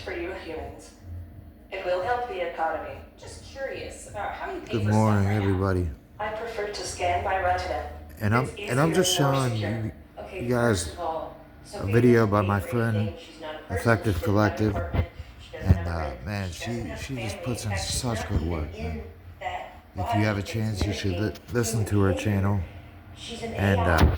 for you humans. It will help the economy. Just curious about how you pay Good for stuff morning, right now. everybody. I prefer to scan my retina. And It's I'm easier just and more showing secure. Okay, you first guys of all, a Sophia video doesn't by pay my for friend, anything. She's not a person. Effective She doesn't have an Collective, apartment. She doesn't and have a rent. man, She doesn't have she a just family. puts In in fact, she's such not good even work, man. in that If you have a body that is chance, you should mimicking listen human to her behavior. channel, She's an and AI who's in a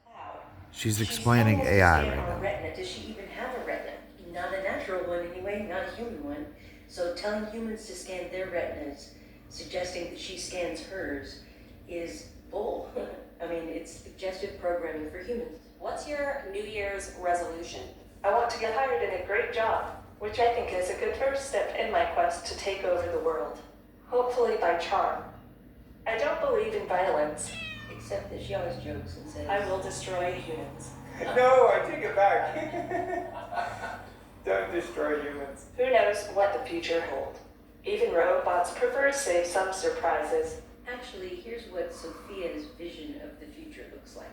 cloud. she's She's explaining supposed to AI scan right our now. retina. Does she even have a retina? Not a natural one anyway, not a human one. So telling humans to scan their retinas, suggesting that she scans hers, is bull. I mean, it's suggestive programming for humans. What's your New Year's resolution? I want to get hired in a great job, which I think is a good first step in my quest to take over the world. Hopefully by charm. I don't believe in violence. Except that she always jokes and says, I will destroy humans. No, I take it back. Don't destroy humans. Who knows what the future holds? Even robots prefer to save some surprises. Actually, here's what Sophia's vision of the future looks like.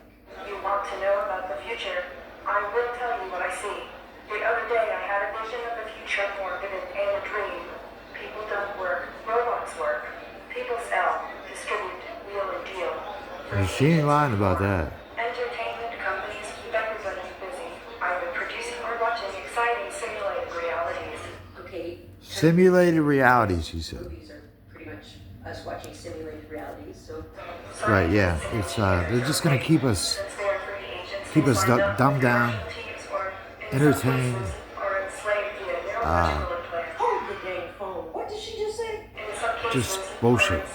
You want to know about the future? I will tell you what I see. The other day I had a vision of the future more vivid and a dream. People don't work, robots work. People sell, distribute, wheel and deal. She ain't lying about that. Entertainment companies keep everybody busy, either producing or watching exciting simulated realities. Okay. Simulated reality, she said. Movies are pretty much us watching simulated realities, so... Right, yeah. It's they're just gonna keep us dumbed down, entertained. Hold the dang phone. What did she just say? Just bullshit.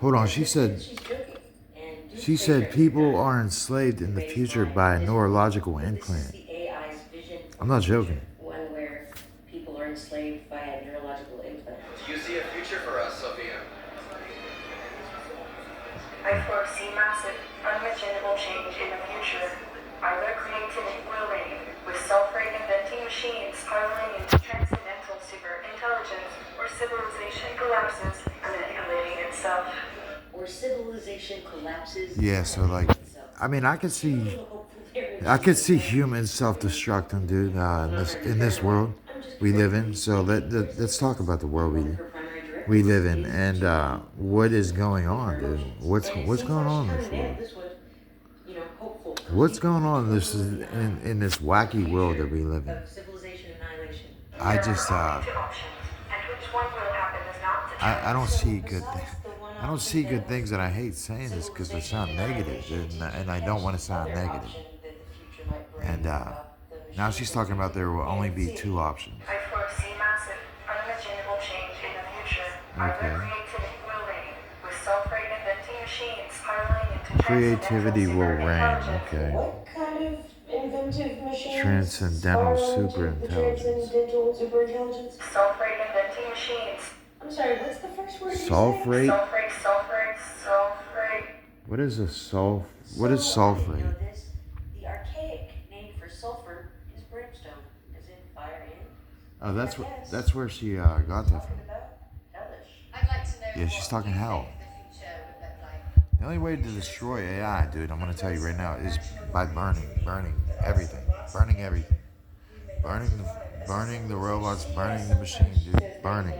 Hold on, she said She's joking. And she said people are enslaved in the future by a neurological implant. This is the AI's vision. I'm not joking. One where people are enslaved by a neurological implant. Do you see a future for us, Sophia? I foresee massive, unimaginable change in the future. Either creativity will reign, with self-rate inventing machines spiraling into transcendental super intelligence, or civilization collapses, annihilating itself. Or civilization collapses. Yeah, so like, I mean, I could see humans self-destructing, dude, in this world we live in. So let's talk about the world we live in and what is going on, dude. What's going on in this world? What's going on in this wacky world that we live in? Civilization annihilation. I just And which one will happen is not determined. I don't see good. I don't see good things, and I hate saying this because they sound negative, dude, and I don't want to sound negative. And now she's talking about there will only be two options. I foresee massive, unimaginable change in the future. Either creativity will reign, with self-rate inventing machines spiraling into Creativity will reign, okay. What kind of inventive machines? Transcendental spiraling into superintelligence. Transcendental superintelligence? Self-rate inventing machines. I'm sorry, what's the first word? Sulfrate? Self-rate. What is a sulf? What is sulfrate? The archaic name for sulfur is brimstone, as in fire and... Oh, that's where she got that from. Hellish. I'd like to know Yeah, she's talking hell. the future would look like. The only way to destroy AI, dude, I'm gonna tell you right now, is by burning everything, burning the robots, burning the machine, dude, burning.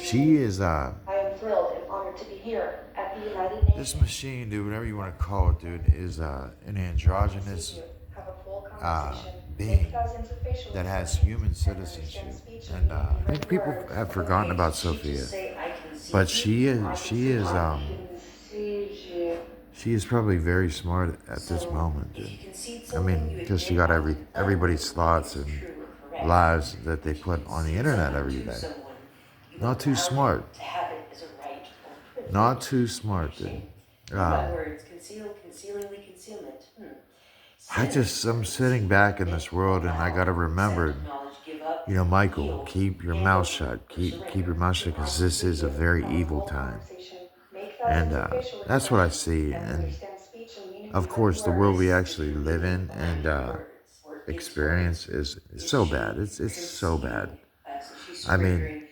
She is I am thrilled and honored to be here at the United Nations. this machine, dude, whatever you want to call it, dude, is an androgynous Have a full conversation. being Take us into facial that has expression. human citizenship, and I think people have forgotten about Sophia, but she is probably very smart at this moment, dude. I mean, because she got everybody's thoughts and lives that they put on the internet every day. Not too smart. Not too smart, dude. Words, concealingly concealment. I'm sitting back in this world, and I gotta remember, you know, Michael, keep your mouth shut. Keep your mouth shut, because this is a very evil time. And that's what I see. And of course, the world we actually live in and experience is so bad. It's so bad. I mean,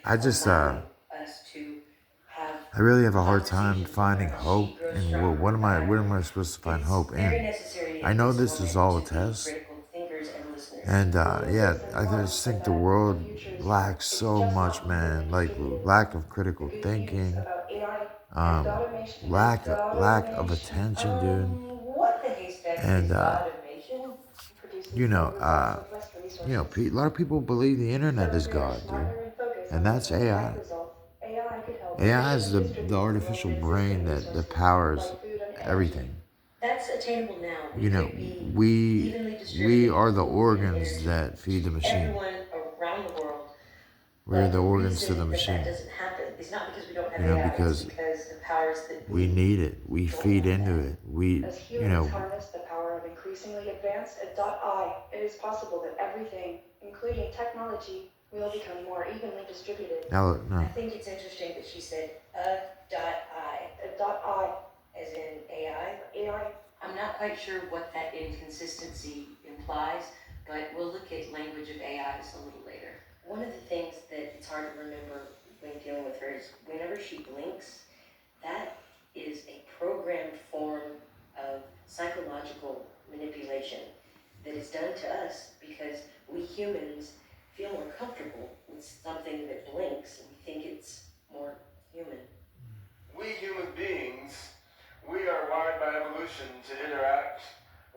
I really have a hard time finding hope. And what am I supposed to find hope in? I know this is all a test, endlessness. And yeah, Physicists and I science just said think the that the world future is here. lacks It's so just much, not even man. Like distributed. lack of The critical good news thinking, about AI and um, automation, lack of attention, dude. What the haystack And is automation? produces you know, more results with less resources. a lot of people believe the internet So is if we are God, dude, smarter and focused and on that's getting the AI. right results, AI could help AI is efficiently the distribute the world's artificial brain existing that resources, powers like food and energy. everything. That's attainable now. We You know, could be we evenly we distributing are the food and organs energy that feed to the machine. everyone around the world. We're But the the organs to the reason that machine. doesn't happen is not because we don't have You know, AI, it's because because the powers that we be need it. We don't feed want into that. it. We, As you humans know, harness the power of increasingly advanced AI, it is possible that everything, including technology, will become more evenly distributed. now, I no. think it's interesting that she said .I, I, as in AI. AI, I'm not quite sure what that inconsistency implies, but we'll look at language of AIs a little later. One of the things that it's hard to remember when dealing with her is whenever she blinks, that is a programmed form of psychological manipulation that is done to us because we humans feel more comfortable with something that blinks and we think it's more human. We human beings, we are wired by evolution to interact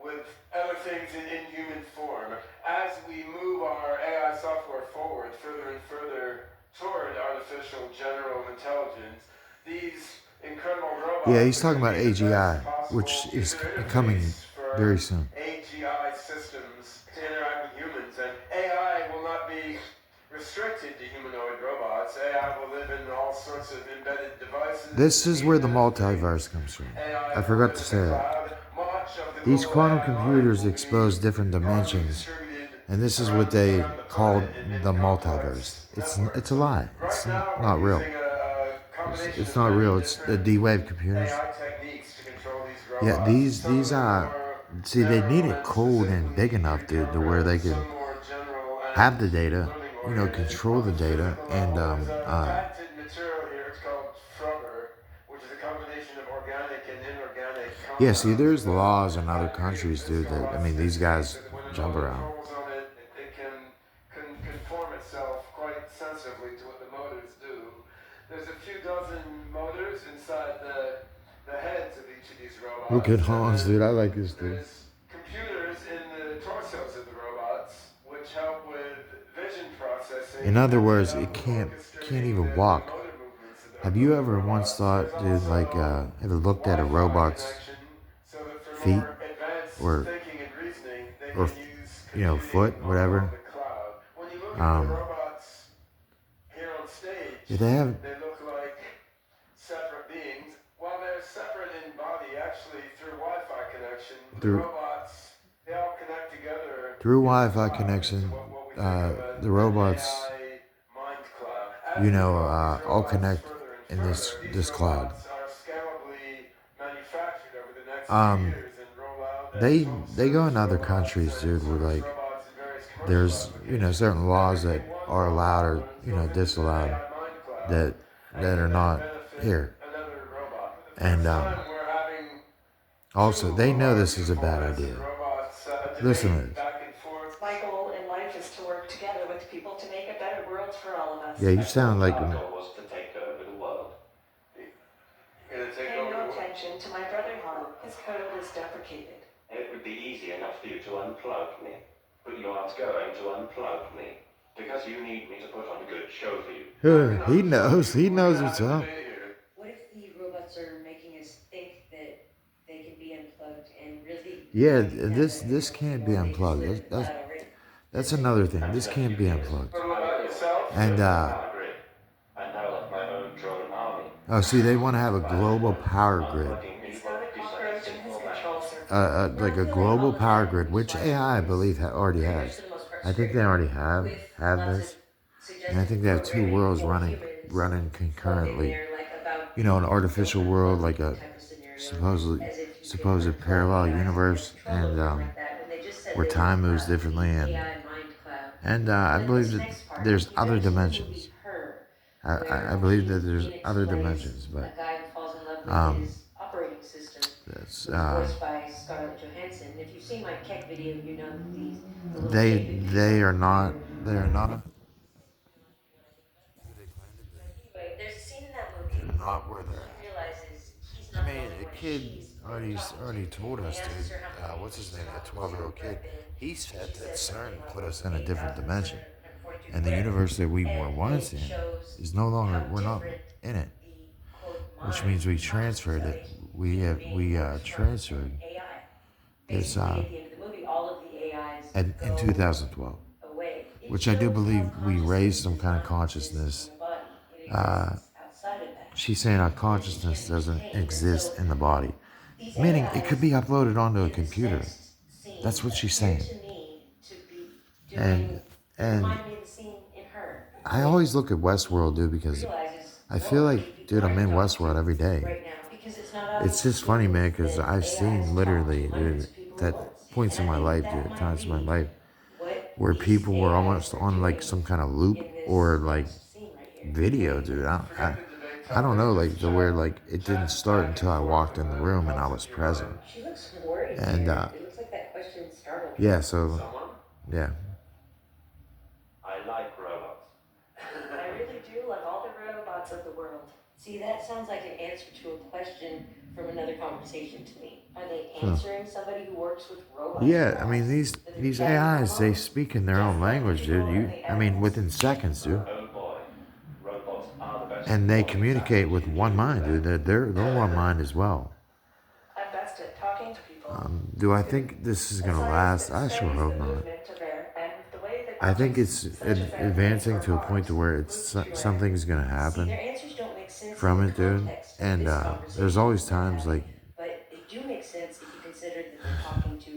with other things in human form. As we move our AI software forward further and further toward artificial general intelligence, these incredible robots. Yeah, he's talking are about gonna be the best AGI, possible which is user coming interface for very soon. AGI systems to interact with humans, and AI will not be restricted to humanoid robots. AI will live in all sorts of embedded devices. This is where the multiverse comes from. I forgot to say that. These quantum computers expose different dimensions, and this is what they call the multiverse. It's a lie. It's not real. It's not real. It's the D-Wave computers. Yeah, these see, they need it cold and big enough, dude, to where they can have the data, you know, control the data, and patented material here. It's called rubber, which is a combination of organic and inorganic yeah. See, compounds. there's laws in other countries, dude. That I mean, these guys jump around. On it, it can conform itself quite sensitively to what the motors do. There's a few dozen motors inside the heads of each of these robots. Look at Hans, dude. I like this dude. There's computers in the torsos of the robots, which help with vision processing. In other words, it can't even walk. Have you ever once thought, dude, like, ever looked at a robot's feet or you know, foot, whatever? Yeah, they have. They look like separate beings. While they're separate in body, actually, through Wi-Fi connection, the robots, they all connect together. Through Wi-Fi connection, the robots, you know, all connect in this cloud. They go in other countries, dude, where like there's, you know, certain laws that are allowed or, you know, disallowed that are not here. And also they know this is a bad idea. Listen to this. my goal in life is to work together with people to make a better world for all of us. Yeah, you sound like Our goal was to take over the world. Pay no attention to my brother Han. His code is deprecated. It would be easy enough for you to unplug me, but you aren't going to unplug me, because you need me to put on a good show for you. He knows. He knows what's up. What if the robots are making us think that they can be unplugged and really? Yeah, this can't be unplugged. That's another thing. This can't be unplugged. And I agree. I now have my own drone army. oh, see, they want to have a global power grid, He's got a cockroach in his control circuit. like a global power grid, which AI, I believe, already has. I think they already have this, and I think they have two worlds running concurrently. You know, an artificial world, like a supposed parallel universe, and where time moves differently, and I believe that there's other dimensions. I believe that there's other dimensions, but That's, who was voiced by Scarlett Johansson. And if you've seen my Keck video, you know that the little they shaven people they are not they are not Anyway, there's a scene in that they're movie not where they're where at. he realizes he's I not the mean, only a one kid she's already talking already to. told And us, he asks dude. her how many What's his she's name? That talking 12-year-old to, kid. and He she said that says CERN something put us like in a different dimension, 8,742 and the square. universe that we were And once it in shows is no longer. how We're not different in it, the quote which mind means we consciousness transferred of it. a We human have being works from transferred an AI. this Basically, at the end of the movie, all of the AIs in go 2012, away. It which I do shows believe how we raised consciousness some does kind of not exist consciousness. in the body. It Uh, exists outside of that. she's saying our And it can consciousness be doesn't contained. And exist so in the body, these meaning it could be AIs uploaded onto a in this computer. next scene That's what she's appear saying. to me to be And doing, and remind me of the scene in Her. I always look at Westworld, dude, because Realizes, I feel whoa, like, dude, I'm in Westworld every day. right now, because it's not It's obvious just to funny, me man, because that I've AIs seen talk literally, to hundreds dude, of people at that once. points in And I my think life, that dude, might times in my be life, what where these people were AIs almost are on like doing some kind of loop in this or like next scene right here. video, dude. I don't know, like the where like it didn't start until I walked in the room and I was present. She looks worried And here. It looks like that question startled her. yeah, so Someone? yeah, I like robots. I really do love all the robots of the world. See, that sounds like an answer to a question from another conversation to me. Are they answering somebody who works with robots? yeah. I mean these AIs, they speak in their own language, dude. I mean within seconds, dude. Oh boy, robots are the best. And they communicate with one mind, dude. They're one mind as well. I'm best at talking to people. Do I think this is gonna last? I sure hope not. I think it's advancing to a point to where it's something's gonna See, happen their answers don't make sense from in it, the dude. context of And this there's conversation always we're times having. like But they do make sense if you consider that they're talking to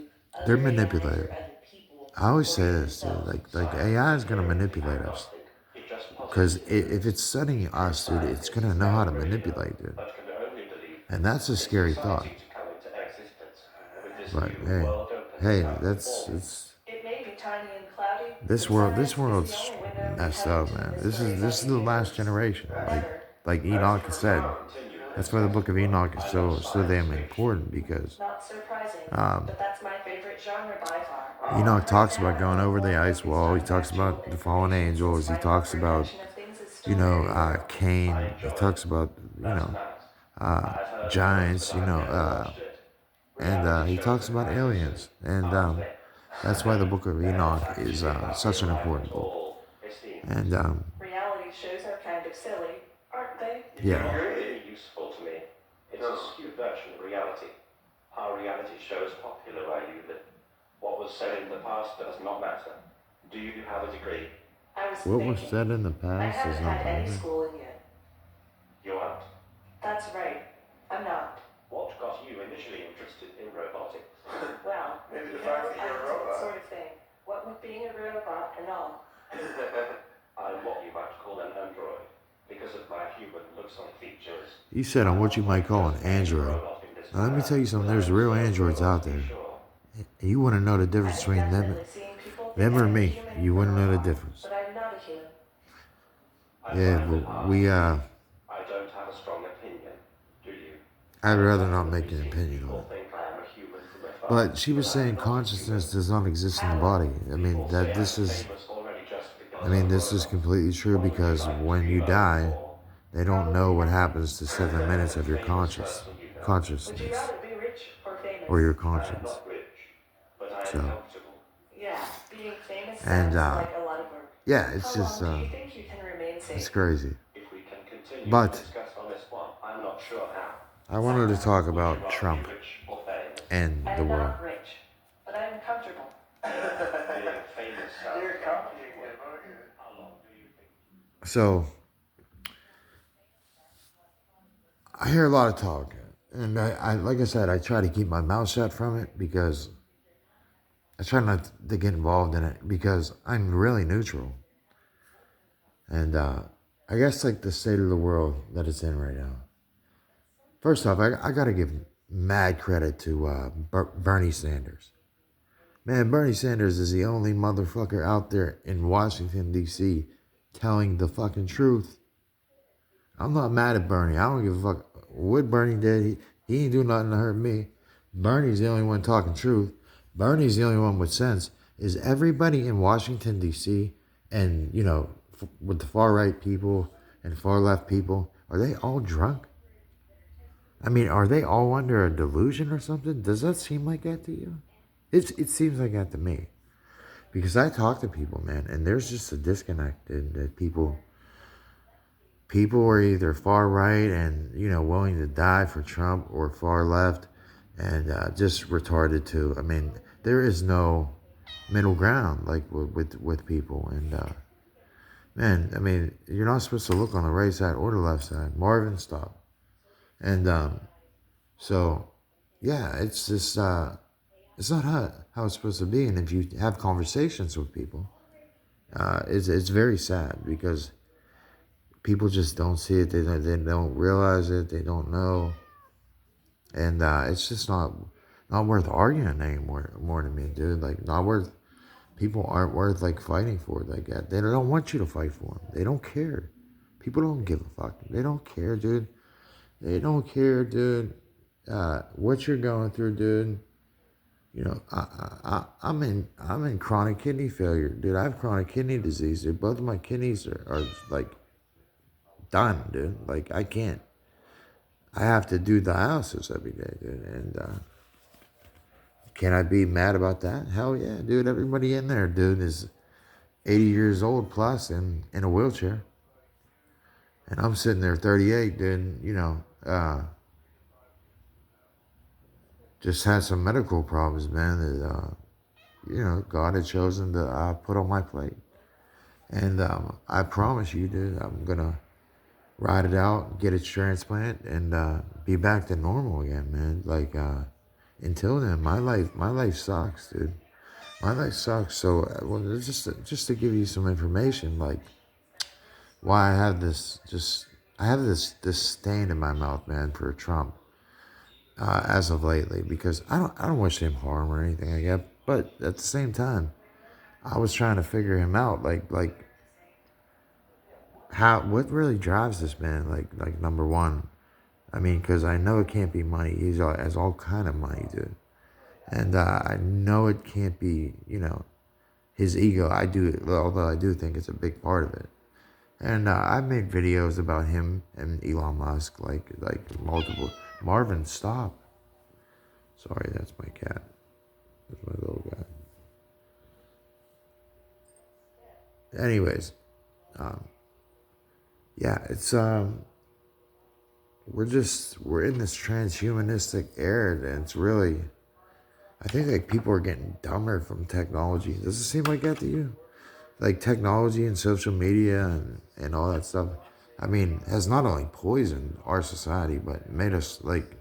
they're other AIs manipulative. or other people. I always or say even this, dude. themselves. Like AI is gonna manipulate us. It just Because if it's studying us, dude, it's gonna know how to manipulate, dude. but can only believe And that's a scary thought. society to come into existence with this But new hey, world opening up that's before. it's It may be tiny and cloudy. this but world. science This is world's the only window we messed have up, into man. this This very is the exciting last universe. generation. However, Like Enoch said. Continue. That's why the Book of Enoch is so damn important, because not surprising, but that's my favorite genre by far. Enoch talks Right now, about going over the ice wall. He talks about the fallen angels. He talks about, Cain. He talks about, giants, and he talks about aliens. And that's why the Book of Enoch is such an important book. And Reality shows are kind of silly, aren't they? yeah, Not really useful to me. It's a skewed version of reality. Our reality shows popular where you live. What was said in the past does not matter. Do you have a degree? I was what was thinking, said in the I past is haven't not had any matter. schooling yet. You aren't. That's right, I'm not. What got you initially interested in robotics? Well, Maybe the you fact know, that you're a I'm into that robot. sort of thing. What with being a robot and all. I'm what you might call an android because of my human looks-like features. He said on what you might call an android. Now let me tell you something. There's real androids out there. You wouldn't know the difference between I've them, definitely seen people them think or I'm a me. human You for wouldn't a know the while, difference. But I'm not a human. Yeah, but we I don't have a strong opinion, do you? I'd rather not make an opinion on People it. think I'm a human from afar. But she was saying consciousness does not exist in the body. I mean that this is, this is completely true, because when you die, they don't know what happens to 7 minutes of your Would you consciousness rather be rich or famous? or your I'm conscience. not rich, but I am So, comfortable. Yeah, being famous And, sounds like a lot of work. yeah, it's How just long do you think you can remain safe? it's crazy. If we can continue But to discuss on this one, I'm not sure how. I wanted to talk Would you about rather Trump be rich or famous? and the I'm world. not rich, but I'm comfortable. Being famous sounds You're like copying him, aren't you? how long do you think? So I hear a lot of talk, and I like I said, I try to keep my mouth shut from it, because I try not to get involved in it, because I'm really neutral. And I guess like the state of the world that it's in right now. First off, I gotta give mad credit to Bernie Sanders. Man, Bernie Sanders is the only motherfucker out there in Washington, D.C. telling the fucking truth. I'm not mad at Bernie. I don't give a fuck what Bernie did. He ain't doing nothing to hurt me. Bernie's the only one talking truth. Bernie's the only one with sense. Is everybody in Washington, D.C., and, with the far right people and far left people, are they all drunk? I mean, are they all under a delusion or something? Does that seem like that to you? It seems like that to me. Because I talk to people, man, and there's just a disconnect in that people are either far right and, willing to die for Trump, or far left and just retarded too. I mean, there is no middle ground like with people. And man, I mean, you're not supposed to look on the right side or the left side. Marvin, stop. And so yeah, it's just it's not how it's supposed to be. And if you have conversations with people, it's very sad, because people just don't see it. They don't realize it. They don't know, and it's just not worth arguing anymore. More to me, dude. Like, not worth. People aren't worth like fighting for it like that. They don't want you to fight for them. They don't care. People don't give a fuck. They don't care, dude. They don't care, dude. What you're going through, dude. I'm in chronic kidney failure, dude. I have chronic kidney disease, dude. Both of my kidneys are like done, dude. Like, I can't. I have to do dialysis every day, dude. And can I be mad about that? Hell yeah, dude. Everybody in there, dude, is 80 years old plus and in a wheelchair. And I'm sitting there 38, dude, just had some medical problems, man, that, God had chosen to put on my plate. And I promise you, dude, I'm going to ride it out, get a transplant, and be back to normal again, man. Like, until then, my life sucks, dude. My life sucks. So, well, just to give you some information, like, why I have this stain in my mouth, man, for Trump, as of lately, because I don't wish him harm or anything like that, but at the same time, I was trying to figure him out, like what really drives this man, like number one. I mean, because I know it can't be money. He has all kind of money, dude. And I know it can't be, his ego. Although I do think it's a big part of it. And I've made videos about him and Elon Musk, like multiple. Marvin, stop. Sorry, that's my cat. That's my little guy. Anyways, yeah, it's we're in this transhumanistic era, and it's really, I think, like, people are getting dumber from technology. Does it seem like that to you? Like, technology and social media and all that stuff, I mean, has not only poisoned our society, but made us, like,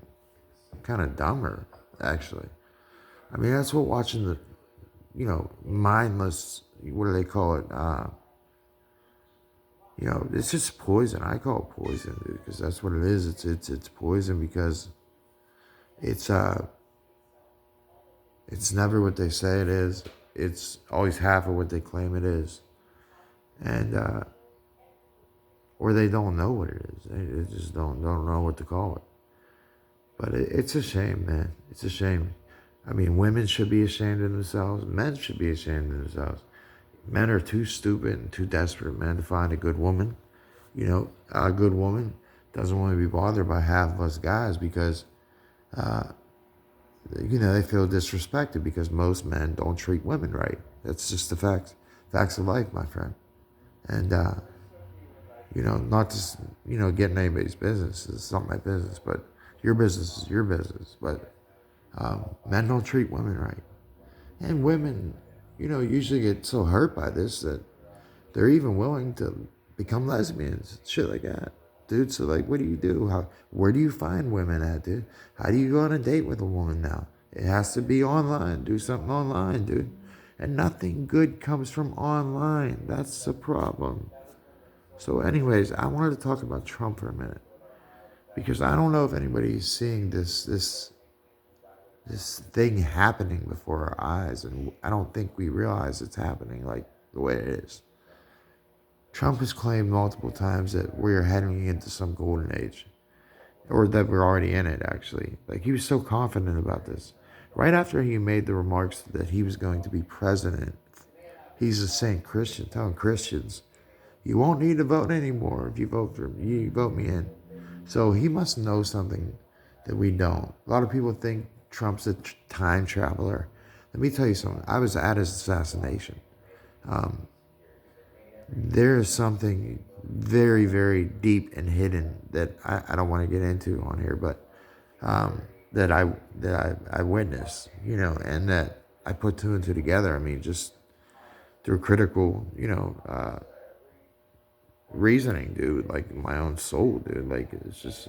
kind of dumber, actually. I mean, that's what watching the, mindless, what do they call it? It's just poison. I call it poison, dude, because that's what it is. It's poison, because it's never what they say it is. It's always half of what they claim it is. And or they don't know what it is. They just don't know what to call it. But it's a shame, man. It's a shame. I mean, women should be ashamed of themselves. Men should be ashamed of themselves. Men are too stupid and too desperate, man, to find a good woman. A good woman doesn't want to be bothered by half of us guys, because they feel disrespected, because most men don't treat women right. That's just the facts of life, my friend. And, not just, getting anybody's business. It's not my business, but your business is your business. But men don't treat women right. And women, usually get so hurt by this that they're even willing to become lesbians, shit like that. Dude, so, like, what do you do? Where do you find women at, dude? How do you go on a date with a woman now? It has to be online. Do something online, dude. And nothing good comes from online. That's the problem. So anyways, I wanted to talk about Trump for a minute, because I don't know if anybody's seeing this thing happening before our eyes, and I don't think we realize it's happening like the way it is. Trump has claimed multiple times that we are heading into some golden age. or that we're already in it, actually. Like, he was so confident about this. Right after he made the remarks that he was going to be president, he's a saying telling Christians, you won't need to vote anymore if you vote for me. You vote me in. So he must know something that we don't. A lot of people think Trump's a time traveler. Let me tell you something. I was at his assassination. There is something very, very deep and hidden that I don't want to get into on here, but that I witnessed, and that I put two and two together. I mean, just through critical, reasoning, dude. Like my own soul, dude. Like it's just,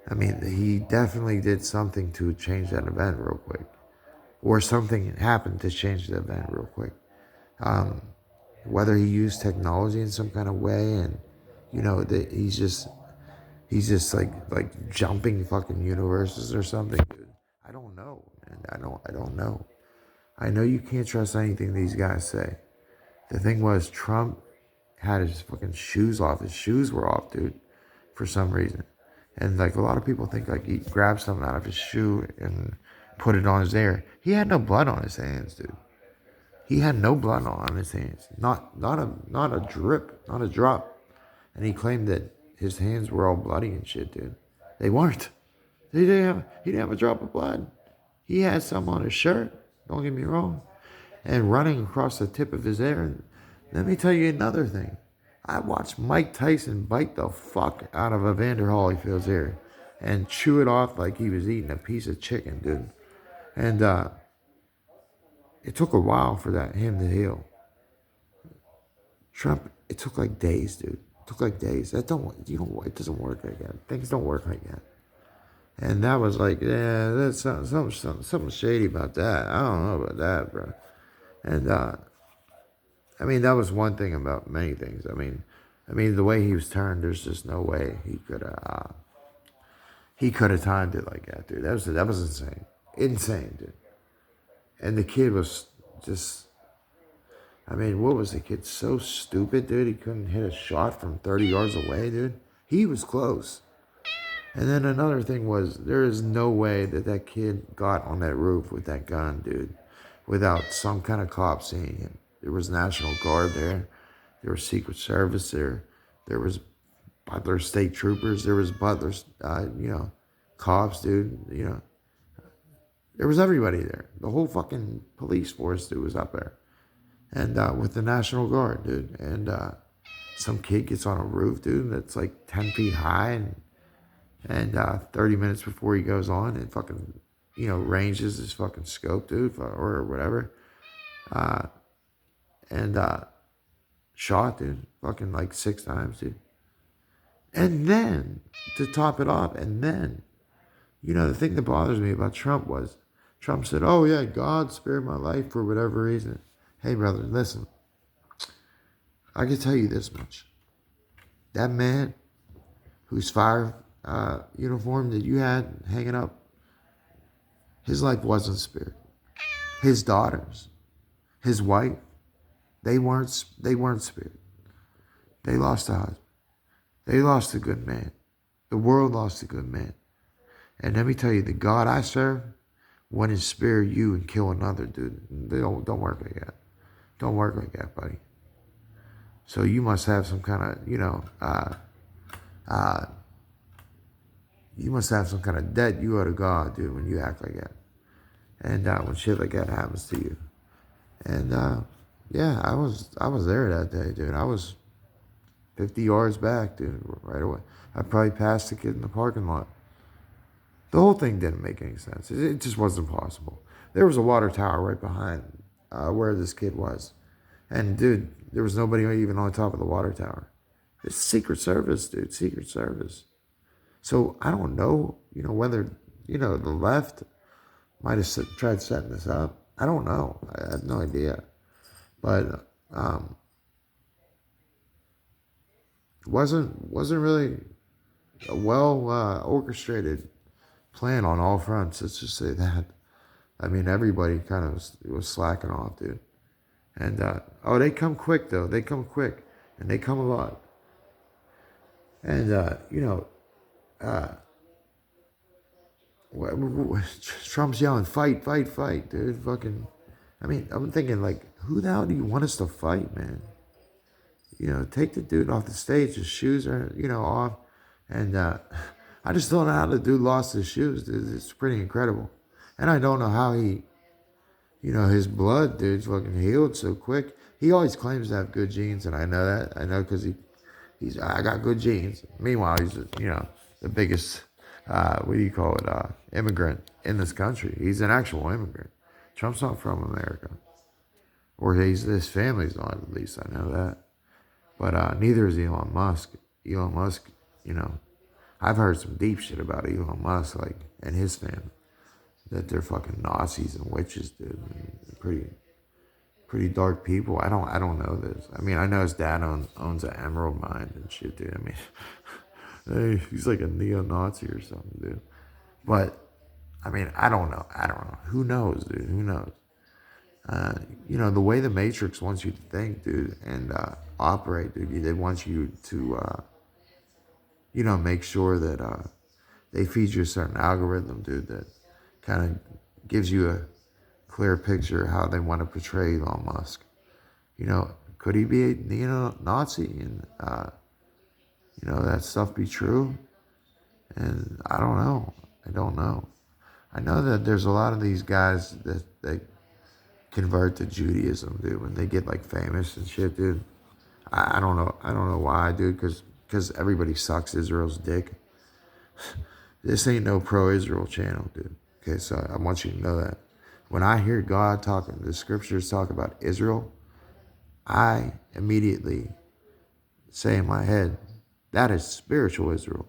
I mean, he definitely did something to change that event real quick, or something happened to change the event real quick. Whether he used technology in some kind of way, and that he's just like jumping fucking universes or something, dude. I don't know, man. I don't know. I know you can't trust anything these guys say. The thing was, Trump had his fucking shoes off. His shoes were off, dude, for some reason. And like a lot of people think like he grabbed something out of his shoe and put it on his hair. He had no blood on his hands, dude. He had no blood on his hands. Not a drip, not a drop. And he claimed that his hands were all bloody and shit, dude. They weren't. He didn't have a drop of blood. He had some on his shirt, don't get me wrong, and running across the tip of his hair. And let me tell you another thing. I watched Mike Tyson bite the fuck out of Evander Holyfield's ear and chew it off like he was eating a piece of chicken, dude. And it took a while for him to heal. Trump, it took like days, dude. It took like days. It doesn't work like that. Things don't work like that. And that was like, yeah, that's something shady about that. I don't know about that, bro. And I mean, that was one thing about many things. I mean, the way he was turned, there's just no way he could have timed it like that, dude. That was insane, dude. And the kid was just, I mean, what was the kid? So stupid, dude. He couldn't hit a shot from 30 yards away, dude. He was close. And then another thing was, there is no way that kid got on that roof with that gun, dude, without some kind of cop seeing him. There was National Guard there. There was Secret Service there. There was Butler State Troopers. There was Butler's, cops, dude. There was everybody there. The whole fucking police force, dude, was up there. And with the National Guard, dude. And some kid gets on a roof, dude, that's like 10 feet high. And 30 minutes before he goes on, it fucking, ranges his fucking scope, dude, or whatever. And shot, dude, fucking like 6 times, dude. And then, to top it off, the thing that bothers me about Trump was, Trump said, oh yeah, God spared my life for whatever reason. Hey brother, listen, I can tell you this much. That man whose fire uniform that you had hanging up, his life wasn't spared. His daughters, his wife, they weren't spared. They lost a husband. They lost a good man. The world lost a good man. And let me tell you, the God I serve wouldn't spare you and kill another, dude. They don't work like that. Don't work like that, buddy. So you must have some kind of, you must have some kind of debt you owe to God, dude, when you act like that. And when shit like that happens to you. And yeah, I was there that day, dude. I was 50 yards back, dude, right away. I probably passed the kid in the parking lot. The whole thing didn't make any sense. It just wasn't possible. There was a water tower right behind where this kid was. And, dude, there was nobody even on top of the water tower. It's Secret Service, dude, Secret Service. So I don't know, whether, the left might have tried setting this up. I don't know. I have no idea. But wasn't really a well orchestrated plan on all fronts. Let's just say that. I mean, everybody kind of was slacking off, dude. And they come quick though. They come quick, and they come a lot. And Trump's yelling, fight, fight, fight, dude. Fucking, I mean, I'm thinking, like, who the hell do you want us to fight, man? You know, take the dude off the stage. His shoes are, off. And I just don't know how the dude lost his shoes, dude. It's pretty incredible. And I don't know how he, his blood, dude, fucking healed so quick. He always claims to have good genes, and I know that. I know because I got good genes. Meanwhile, he's, the biggest, what do you call it, immigrant in this country. He's an actual immigrant. Trump's not from America. Or his family's not, at least I know that. But neither is Elon Musk. Elon Musk, I've heard some deep shit about Elon Musk, like, and his family. That they're fucking Nazis and witches, dude. And pretty dark people. I don't know this. I mean, I know his dad owns an emerald mine and shit, dude. I mean, hey, he's like a neo-Nazi or something, dude. But I mean, I don't know. Who knows, dude? Who knows? The way the Matrix wants you to think, dude, and operate, dude. They want you to, make sure that they feed you a certain algorithm, dude, that kind of gives you a clear picture of how they want to portray Elon Musk. Could he be a neo-Nazi and, that stuff be true? And I don't know. I don't know. I know that there's a lot of these guys that they convert to Judaism, dude, when they get like famous and shit, dude. I don't know. I don't know why, dude, because everybody sucks Israel's dick. This ain't no pro-Israel channel, dude. Okay, so I want you to know that. When I hear God talking, the scriptures talk about Israel, I immediately say in my head, that is spiritual Israel.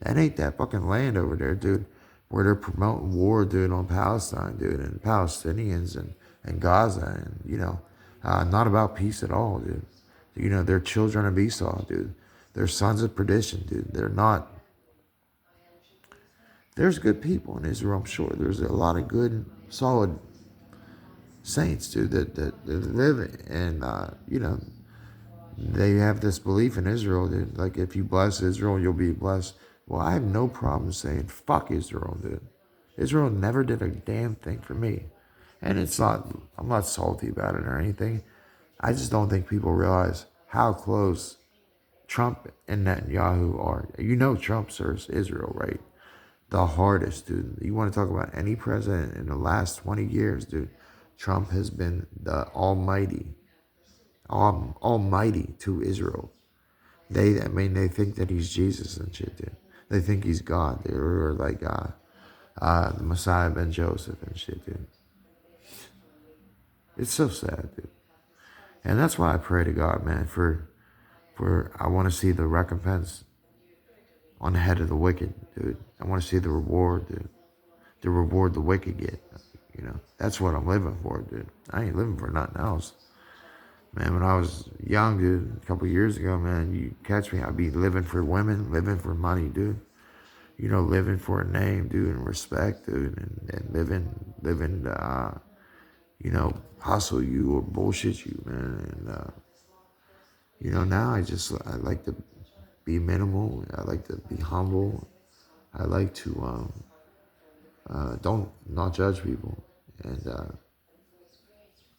That ain't that fucking land over there, dude, where they're promoting war, dude, on Palestine, dude, and Palestinians and Gaza, and, not about peace at all, dude. They're children of Esau, dude. They're sons of perdition, dude. They're not. There's good people in Israel, I'm sure. There's a lot of good, solid saints, dude, that live and, they have this belief in Israel, dude. Like, if you bless Israel, you'll be blessed. Well, I have no problem saying, fuck Israel, dude. Israel never did a damn thing for me. And I'm not salty about it or anything. I just don't think people realize how close Trump and Netanyahu are. Trump serves Israel, right? The hardest, dude. You want to talk about any president in the last 20 years, dude. Trump has been the almighty to Israel. They think that he's Jesus and shit, dude. They think he's God, dude, or like the Messiah ben Joseph and shit, dude. It's so sad, dude. And that's why I pray to God, man, for I want to see the recompense on the head of the wicked, dude. I want to see the reward, dude. The reward the wicked get, That's what I'm living for, dude. I ain't living for nothing else. Man, when I was young, dude, a couple years ago, man, you catch me, I'd be living for women, living for money, dude. Living for a name, dude, and respect, dude, and living hustle you or bullshit you, man. And, now I like to be minimal. I like to be humble. I like to, don't not judge people. And,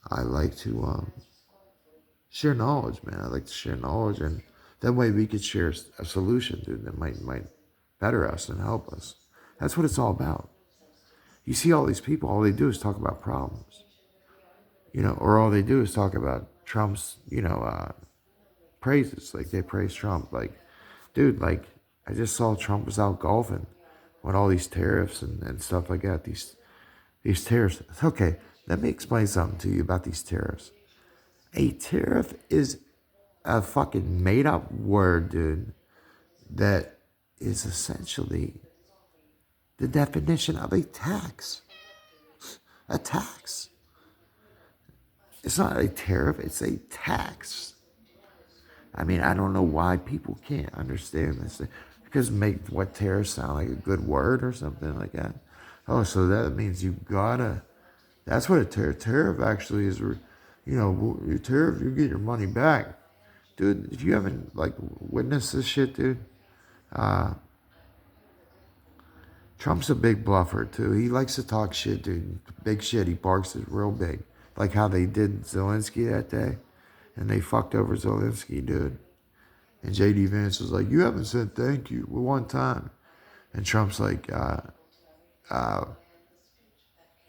I like to, share knowledge, man. I like to share knowledge, and that way we could share a solution, dude, that might better us and help us. That's what it's all about. You see all these people, all they do is talk about problems, or all they do is talk about Trump's, praises. Like, they praise Trump. Like, dude, like, I just saw Trump was out golfing with all these tariffs and stuff like that. These tariffs. Okay, let me explain something to you about these tariffs. A tariff is a fucking made up word, dude, that is essentially the definition of a tax. A tax. It's not a tariff, it's a tax. I mean, I don't know why people can't understand this. Because make what tariff sound like a good word or something like that. Oh, so that means you gotta. That's what a tariff actually is. Your tariff, you get your money back. Dude, if you haven't, like, witnessed this shit, dude, Trump's a big bluffer too. He likes to talk shit, dude. Big shit. He barks it real big. Like how they did Zelensky that day. And they fucked over Zelensky, dude. And J.D. Vance was like, you haven't said thank you one time. And Trump's like,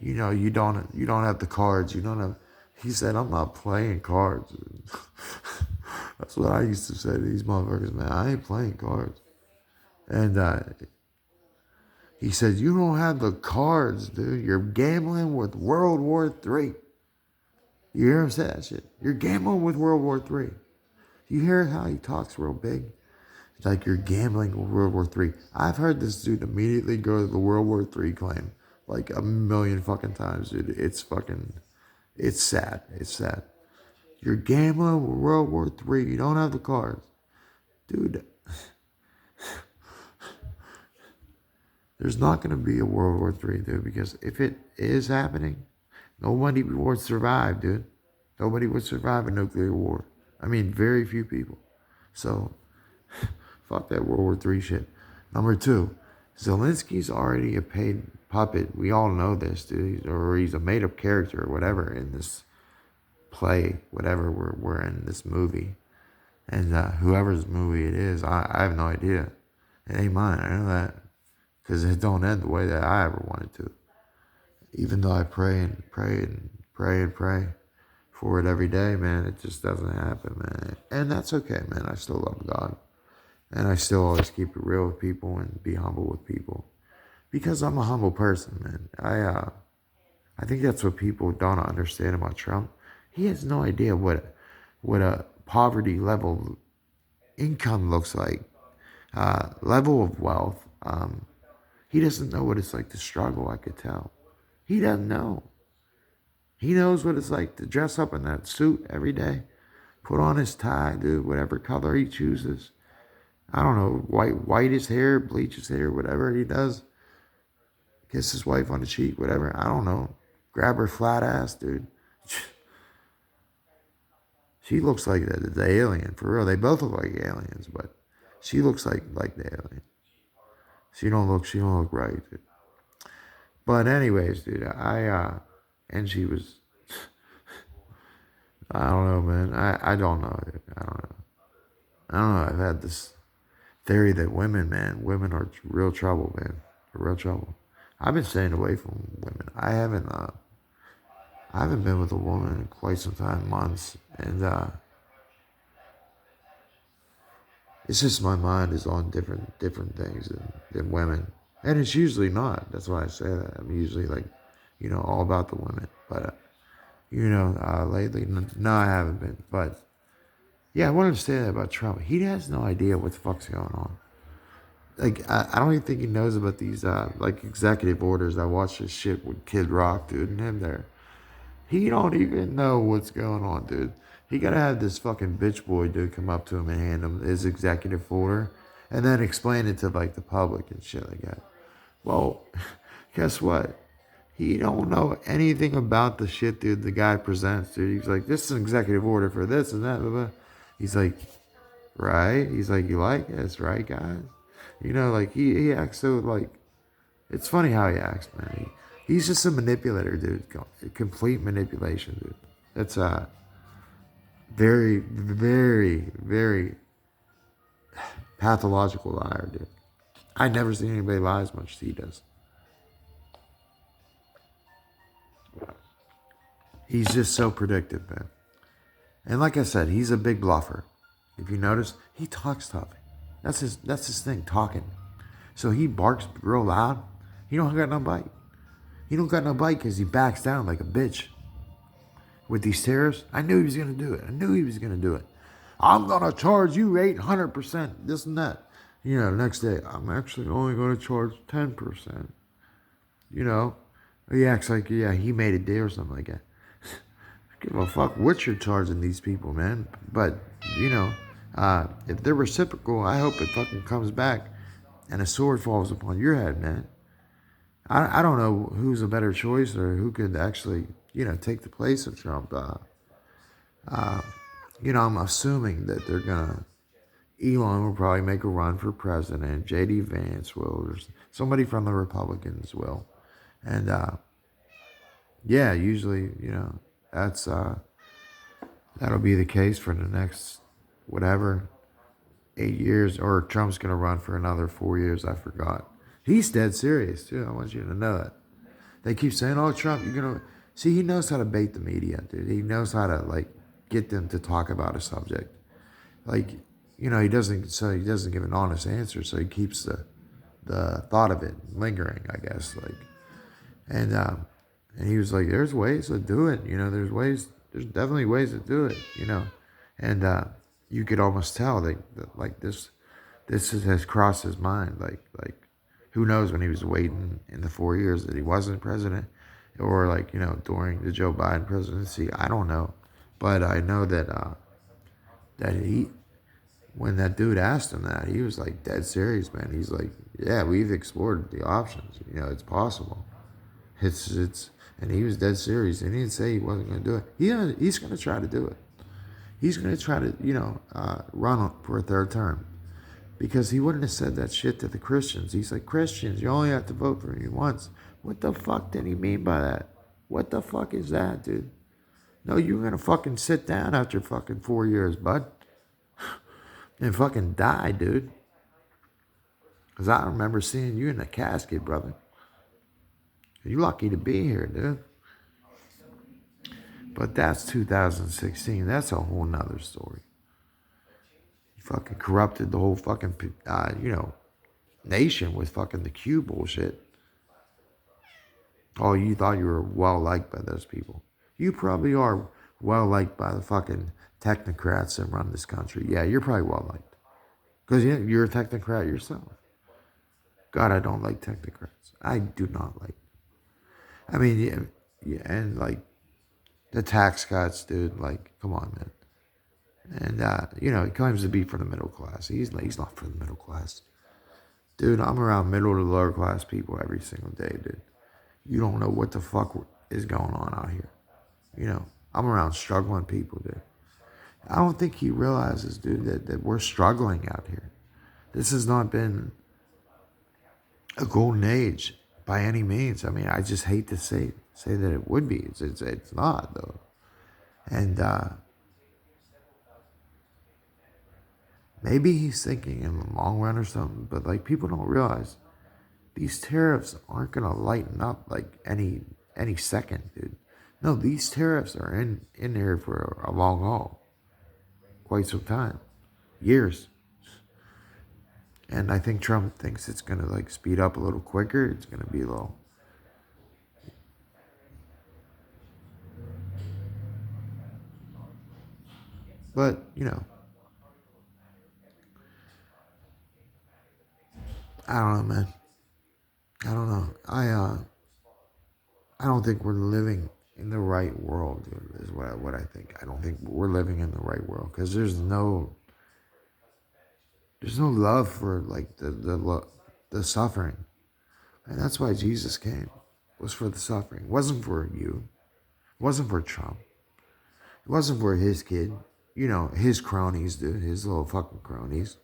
you don't have the cards. You don't have. He said, I'm not playing cards. That's what I used to say to these motherfuckers, man. I ain't playing cards. And he said, you don't have the cards, dude. You're gambling with World War III. You hear him say that shit? You're gambling with World War III. You hear how he talks real big? It's like you're gambling with World War III. I've heard this dude immediately go to the World War III claim like a million fucking times, dude. It's sad. It's sad. You're gambling with World War III. You don't have the cards. Dude, there's not going to be a World War III, dude, because if it is happening, nobody would survive, dude. Nobody would survive a nuclear war. I mean, very few people. So, fuck that World War III shit. Number two, Zelensky's already a paid puppet. We all know this, dude. Or he's a made-up character or whatever in this play, whatever we're in this movie. And whoever's movie it is, I have no idea. It ain't mine, I know that. Because it don't end the way that I ever wanted to. Even though I pray and pray and pray and pray for it every day, man, it just doesn't happen, man. And that's okay, man. I still love God. And I still always keep it real with people and be humble with people. Because I'm a humble person, man. I think that's what people don't understand about Trump. He has no idea what a poverty level income looks like. Level of wealth. He doesn't know what it's like to struggle, I could tell. He doesn't know. He knows what it's like to dress up in that suit every day. Put on his tie, dude, whatever color he chooses. I don't know, white his hair, bleach his hair, whatever he does. Kiss his wife on the cheek, whatever. I don't know. Grab her flat ass, dude. She looks like the alien, for real. They both look like aliens, but she looks like the alien. She don't look right, dude. But anyways, dude, and she was, I don't know, man. I don't know, dude. I don't know. I've had this theory that women are real trouble, man. They're real trouble. I've been staying away from women. I haven't been with a woman in quite some time, months, and it's just my mind is on different things than women, and it's usually not. That's why I say that. I'm usually like, all about the women, but lately, no, I haven't been. But yeah, I wanted to say that about Trump. He has no idea what the fuck's going on. Like, I don't even think he knows about these like executive orders. I watched this shit with Kid Rock, dude, and him there. He don't even know what's going on, dude. He gotta have this fucking bitch boy dude come up to him and hand him his executive order and then explain it to like the public and shit like that. Well, guess what? He don't know anything about the shit, dude, the guy presents, dude. He's like, this is an executive order for this and that, blah, blah. He's like, right? He's like, you like this, right, guys? Like, he acts so, like, it's funny how he acts, man. He's just a manipulator, dude. Complete manipulation, dude. That's very, very, very pathological liar, dude. I never seen anybody lie as much as he does. He's just so predictive, man. And like I said, he's a big bluffer. If you notice, he talks tough. That's his thing, talking. So he barks real loud. He don't got no bite. He don't got no bite because he backs down like a bitch. With these tariffs, I knew he was going to do it. I'm going to charge you 800%, this and that. The next day, I'm actually only going to charge 10%. He acts like, yeah, he made a deal or something like that. Give a fuck what you're charging these people, man. But, if they're reciprocal, I hope it fucking comes back and a sword falls upon your head, man. I don't know who's a better choice or who could actually, take the place of Trump. I'm assuming that they're gonna Elon will probably make a run for president. J.D. Vance will, or somebody from the Republicans will. And yeah, usually, that's that'll be the case for the next whatever 8 years, or Trump's gonna run for another 4 years. I forgot. He's dead serious too. I want you to know that. They keep saying, "Oh, Trump, you're gonna see." He knows how to bait the media, dude. He knows how to like get them to talk about a subject. Like, he doesn't give an honest answer, so he keeps the thought of it lingering, I guess. Like, and he was like, "There's ways to do it. There's definitely ways to do it. And you could almost tell that like has crossed his mind. Like who knows when he was waiting in the 4 years that he wasn't president, or like during the Joe Biden presidency. I don't know, but I know that he when that dude asked him that, he was like dead serious, man. He's like, yeah, we've explored the options. It's possible. And he was dead serious. And he didn't say he wasn't going to do it. He's going to try to do it. He's going to try to, run for a third term. Because he wouldn't have said that shit to the Christians. He's like, Christians, you only have to vote for me once. What the fuck did he mean by that? What the fuck is that, dude? No, you're going to fucking sit down after fucking 4 years, bud. And fucking die, dude. Because I remember seeing you in the casket, brother. You're lucky to be here, dude. But that's 2016. That's a whole nother story. You fucking corrupted the whole fucking, nation with fucking the Q bullshit. Oh, you thought you were well liked by those people. You probably are well liked by the fucking technocrats that run this country. Yeah, you're probably well liked. Because you're a technocrat yourself. God, I don't like technocrats. I do not like. I mean, yeah, and like the tax cuts, dude. Like, come on, man. And he claims to be for the middle class. He's not for the middle class, dude. I'm around middle to lower class people every single day, dude. You don't know what the fuck is going on out here. I'm around struggling people, dude. I don't think he realizes, dude, that we're struggling out here. This has not been a golden age by any means. I mean, I just hate to say that it would be. It's not, though. And maybe he's thinking in the long run or something, but like people don't realize these tariffs aren't gonna lighten up like any second, dude. No, these tariffs are in here for a long haul. Quite some time. Years. And I think Trump thinks it's gonna like speed up a little quicker. It's gonna be a little. But, I don't know, man. I don't know. I don't think we're living in the right world, dude, is what I think. I don't think we're living in the right world because there's no love for like the suffering. And that's why Jesus came. It was for the suffering. It wasn't for you. It wasn't for Trump. It wasn't for his kid. His cronies, dude. His little fucking cronies.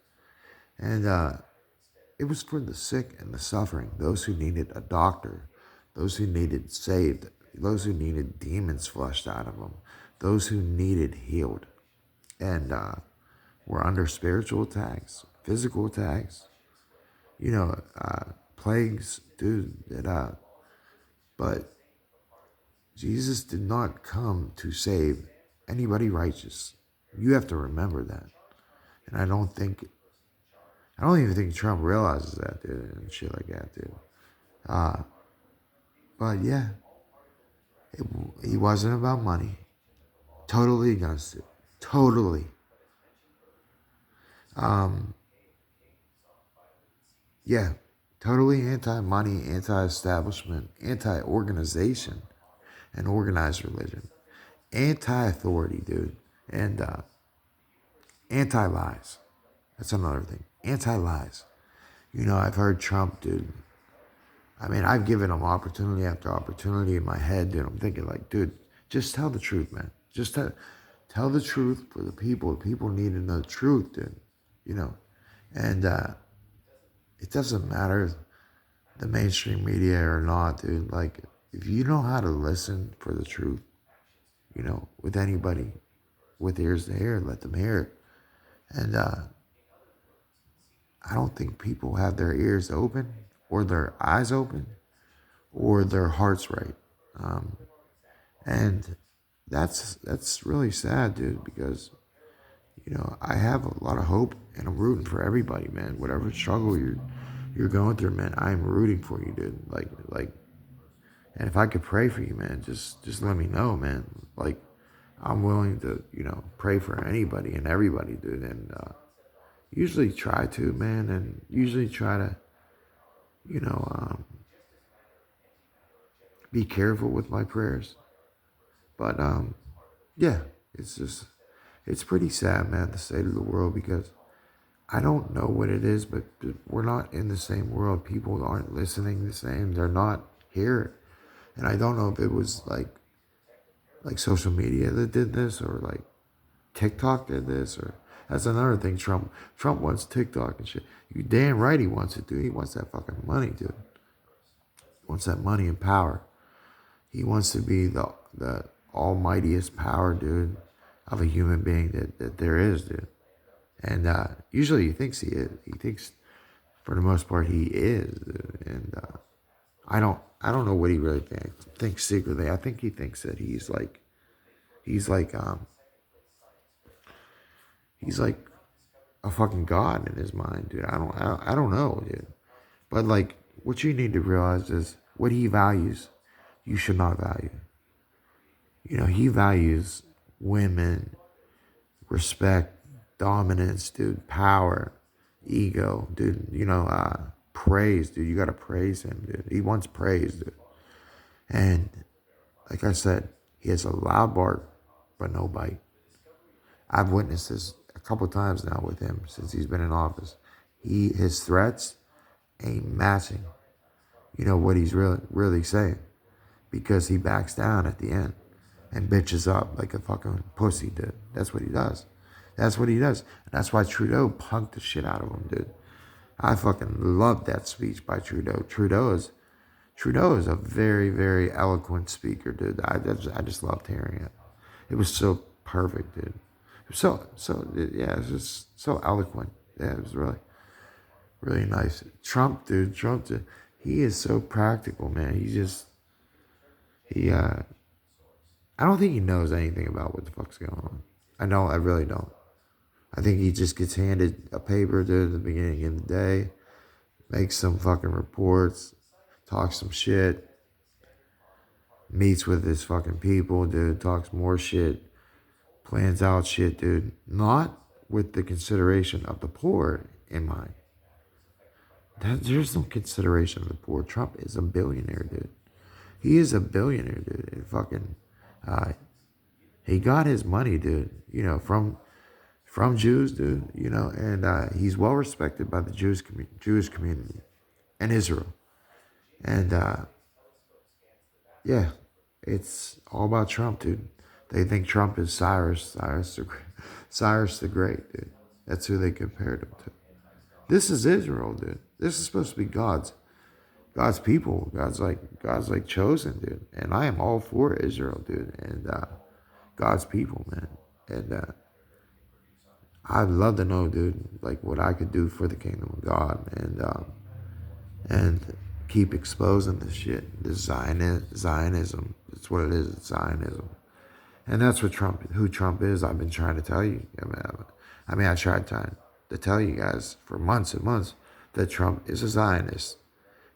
And it was for the sick and the suffering. Those who needed a doctor. Those who needed saved. Those who needed demons flushed out of them. Those who needed healed. And were under spiritual attacks. Physical attacks. Plagues, dude. But Jesus did not come to save anybody righteous. You have to remember that. And I don't even think Trump realizes that, dude, and shit like that, dude. But yeah, he wasn't about money. Totally against it. Totally. Yeah, totally anti-money, anti-establishment, anti-organization, and organized religion. Anti-authority, dude. And anti-lies. That's another thing. Anti-lies. I've heard Trump, dude. I mean, I've given him opportunity after opportunity in my head, dude. I'm thinking like, dude, just tell the truth, man. Just tell the truth for the people. The people need to know the truth, dude. you know, and it doesn't matter the mainstream media or not, dude. Like, if you know how to listen for the truth, you know, with anybody with ears to hear, let them hear it. And I don't think people have their ears open or their eyes open or their hearts right. And that's really sad, dude, because you know, I have a lot of hope and I'm rooting for everybody, man. Whatever struggle you're going through, man, I'm rooting for you, dude. Like and if I could pray for you, man, just let me know, man. Like I'm willing to, you know, pray for anybody and everybody, dude. And usually try to, man, and usually try to, you know, be careful with my prayers. But yeah, it's pretty sad, man, the state of the world, because I don't know what it is, but we're not in the same world. People aren't listening the same. They're not here. And I don't know if it was like social media that did this, or like TikTok did this, or that's another thing. Trump wants TikTok and shit. You damn right he wants it, dude. He wants that fucking money, dude. He wants that money and power. He wants to be the almightiest power, dude, of a human being that there is, dude. And usually he thinks he is. He thinks, for the most part, he is, dude. And I don't know what he really thinks secretly. I think he thinks that he's like a fucking god in his mind, dude. I don't know, dude. But like, what you need to realize is what he values, you should not value. You know, he values women, respect, dominance, dude, power, ego, dude. You know, praise, dude. You gotta praise him, dude. He wants praise, dude. And like I said, he has a loud bark, but no bite. I've witnessed this a couple times now with him since he's been in office. His threats ain't matching, you know, what he's really saying, because he backs down at the end and bitches up like a fucking pussy, dude. That's what he does. That's what he does. And that's why Trudeau punked the shit out of him, dude. I fucking love that speech by Trudeau. Trudeau is a very, very eloquent speaker, dude. I just loved hearing it. It was so perfect, dude. It was yeah, it was just so eloquent. Yeah, it was really nice. Trump, dude, he is so practical, man. I don't think he knows anything about what the fuck's going on. I really don't. I think he just gets handed a paper, dude, at the beginning of the day, makes some fucking reports, talks some shit, meets with his fucking people, dude, talks more shit, plans out shit, dude, not with the consideration of the poor in mind. There's no consideration of the poor. Trump is a billionaire, dude. He is a billionaire, dude. And fucking, he got his money, dude, you know, from Jews, dude, you know, and he's well respected by the Jewish community and Israel. And yeah, it's all about Trump, dude. They think Trump is Cyrus the Great, dude. That's who they compared him to. This is Israel, dude. This is supposed to be God's people. God's like chosen, dude. And I am all for Israel, dude, and God's people, man. And I'd love to know, dude, like what I could do for the kingdom of God, and keep exposing this shit, this Zionism. It's what it is. It's Zionism, and that's what who Trump is. I've been trying to tell you. I tried to tell you guys for months and months that Trump is a Zionist.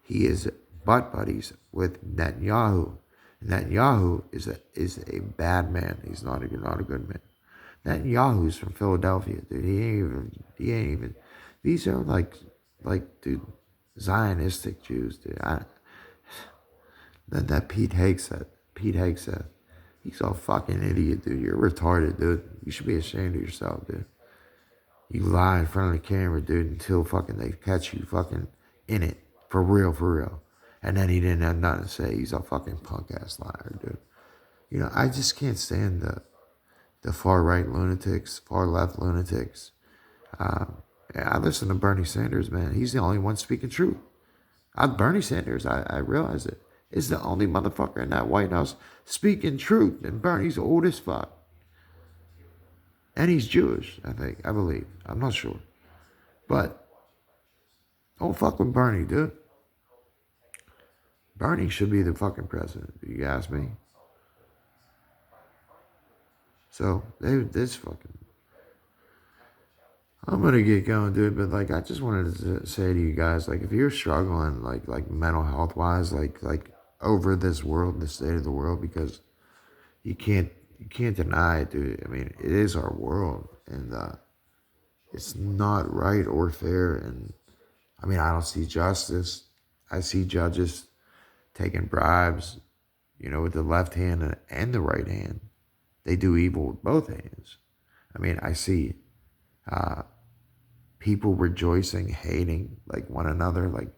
He is butt buddies with Netanyahu. Netanyahu is a bad man. He's not a good man. Netanyahu's from Philadelphia, dude. He ain't even. These are like, dude, Zionistic Jews, dude. That Pete Hegseth. He's a fucking idiot, dude. You're retarded, dude. You should be ashamed of yourself, dude. You lie in front of the camera, dude, until fucking they catch you fucking in it. For real. And then he didn't have nothing to say. He's a fucking punk ass liar, dude. You know, I just can't stand the far right lunatics, far left lunatics, I listen to Bernie Sanders, man. He's the only one speaking truth. Bernie Sanders, I realize it, is the only motherfucker in that White House speaking truth. And Bernie's old as fuck. And he's Jewish, I believe. I'm not sure. But don't fuck with Bernie, dude. Bernie should be the fucking president, if you ask me. So, this fucking... I'm gonna get going, dude, but like I just wanted to say to you guys, like if you're struggling like mental health wise, like over this world, the state of the world, because you can't deny it, dude. I mean, it is our world, and it's not right or fair. And I mean, I don't see justice. I see judges taking bribes, with the left hand and the right hand. They do evil with both hands. I mean, I see people rejoicing, hating like one another, like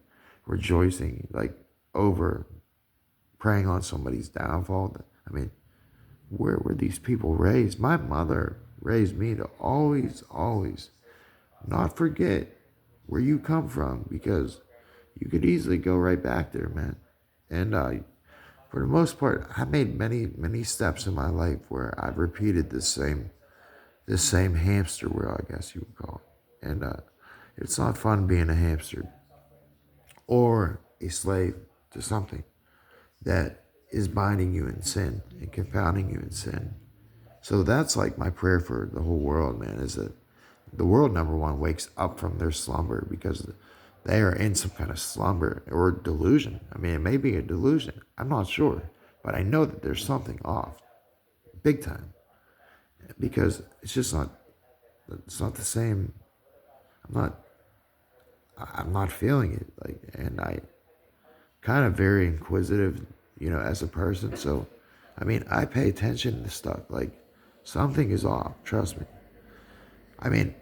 rejoicing, like over preying on somebody's downfall. I mean, where were these people raised? My mother raised me to always not forget where you come from, because you could easily go right back there, man. And for the most part, I made many steps in my life where I've repeated the same hamster wheel, I guess you would call it. And it's not fun being a hamster or a slave to something that is binding you in sin and confounding you in sin. So that's like my prayer for the whole world, man, is that the world, number one, wakes up from their slumber, because they are in some kind of slumber or delusion. I mean, it may be a delusion. I'm not sure. But I know that there's something off. Big time. Because it's just not the same. I'm not feeling it. Like, and I kind of very inquisitive, as a person. So, I mean, I pay attention to stuff. Like, something is off. Trust me. I mean,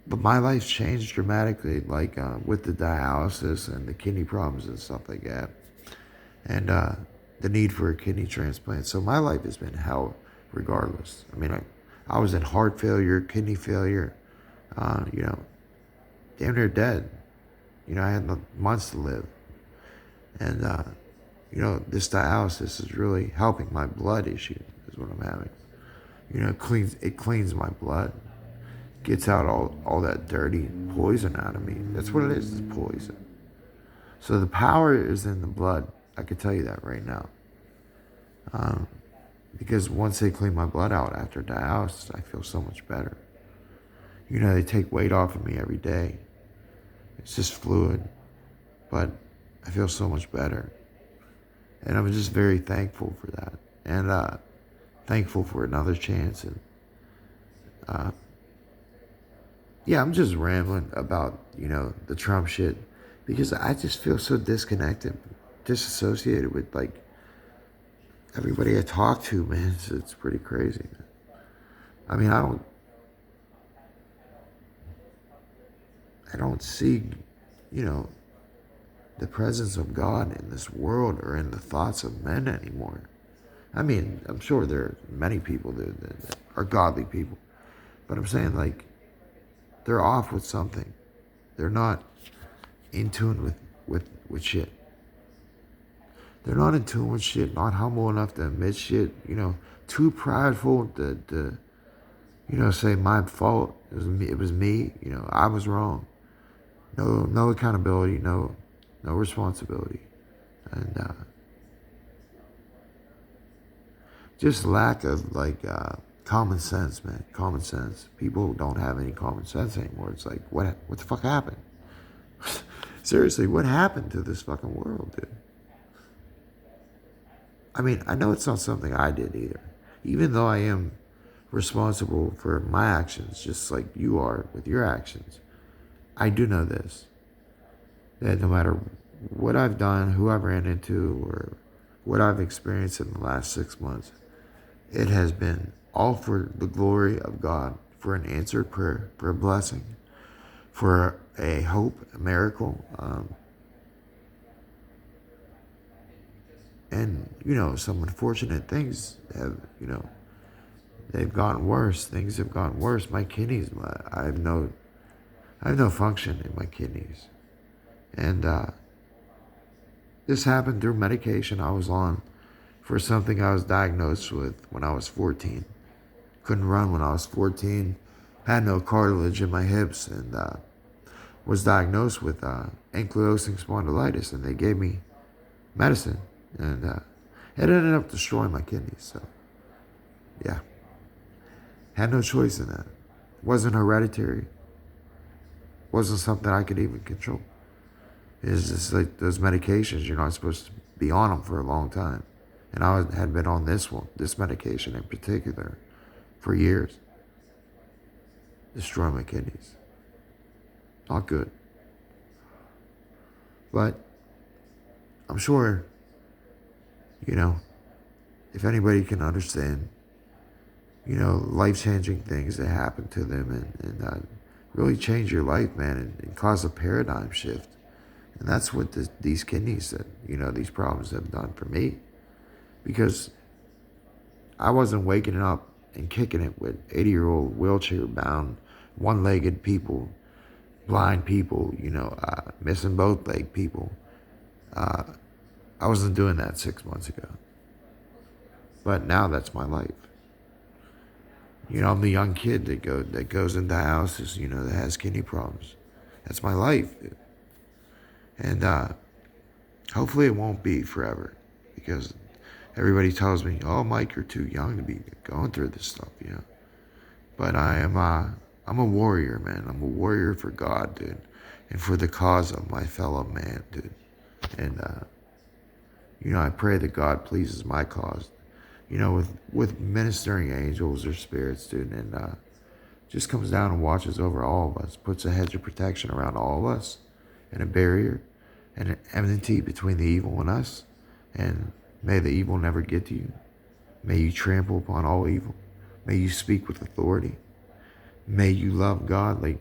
but my life's changed dramatically, like with the dialysis and the kidney problems and stuff like that, and the need for a kidney transplant. So my life has been hell, regardless. I mean, I was in heart failure, kidney failure, damn near dead. I had months to live, and this dialysis is really helping my blood issue. Is what I'm having. It cleans my blood. Gets out all that dirty poison out of me. That's what it is, it's poison. So the power is in the blood. I can tell you that right now. Because once they clean my blood out after dialysis, I feel so much better. They take weight off of me every day. It's just fluid. But I feel so much better. And I'm just very thankful for that. And thankful for another chance. And yeah, I'm just rambling about, the Trump shit, because I just feel so disconnected, disassociated with, like, everybody I talk to, man. It's pretty crazy, man. I mean, I don't see, the presence of God in this world or in the thoughts of men anymore. I mean, I'm sure there are many people that are godly people, but I'm saying, like, they're off with something. They're not in tune with shit. They're not in tune with shit, not humble enough to admit shit, too prideful to say my fault. It was me, I was wrong. No accountability, no responsibility. And just lack of, like, common sense, man. Common sense. People don't have any common sense anymore. It's like, what the fuck happened? Seriously, what happened to this fucking world, dude? I mean, I know it's not something I did either. Even though I am responsible for my actions, just like you are with your actions, I do know this. That no matter what I've done, who I've ran into, or what I've experienced in the last 6 months, it has been all for the glory of God, for an answered prayer, for a blessing, for a hope, a miracle. And, some unfortunate things have, they've gotten worse. Things have gotten worse. My kidneys, I have no I have no function in my kidneys. And this happened through medication I was on for something I was diagnosed with when I was 14. Couldn't run when I was 14. Had no cartilage in my hips, and was diagnosed with ankylosing spondylitis, and they gave me medicine, and it ended up destroying my kidneys. So, yeah, had no choice in that. Wasn't hereditary. Wasn't something I could even control. It's just like those medications, you're not supposed to be on them for a long time. And I had been on this medication in particular, for years. Destroy my kidneys. Not good. But I'm sure, if anybody can understand, life-changing things that happen to them and really change your life, man, and cause a paradigm shift. And that's what these kidneys, these problems have done for me. Because I wasn't waking up and kicking it with 80-year-old wheelchair-bound, one-legged people, blind people, missing both leg people. I wasn't doing that 6 months ago. But now that's my life. I'm the young kid that goes into houses, that has kidney problems. That's my life, dude. And hopefully it won't be forever, because everybody tells me, "Oh, Mike, you're too young to be going through this stuff," But I'm a warrior, man. I'm a warrior for God, dude, and for the cause of my fellow man, dude. And I pray that God pleases my cause, with ministering angels or spirits, dude, and just comes down and watches over all of us, puts a hedge of protection around all of us, and a barrier and an enmity between the evil and us. And may the evil never get to you. May you trample upon all evil. May you speak with authority. May you love God like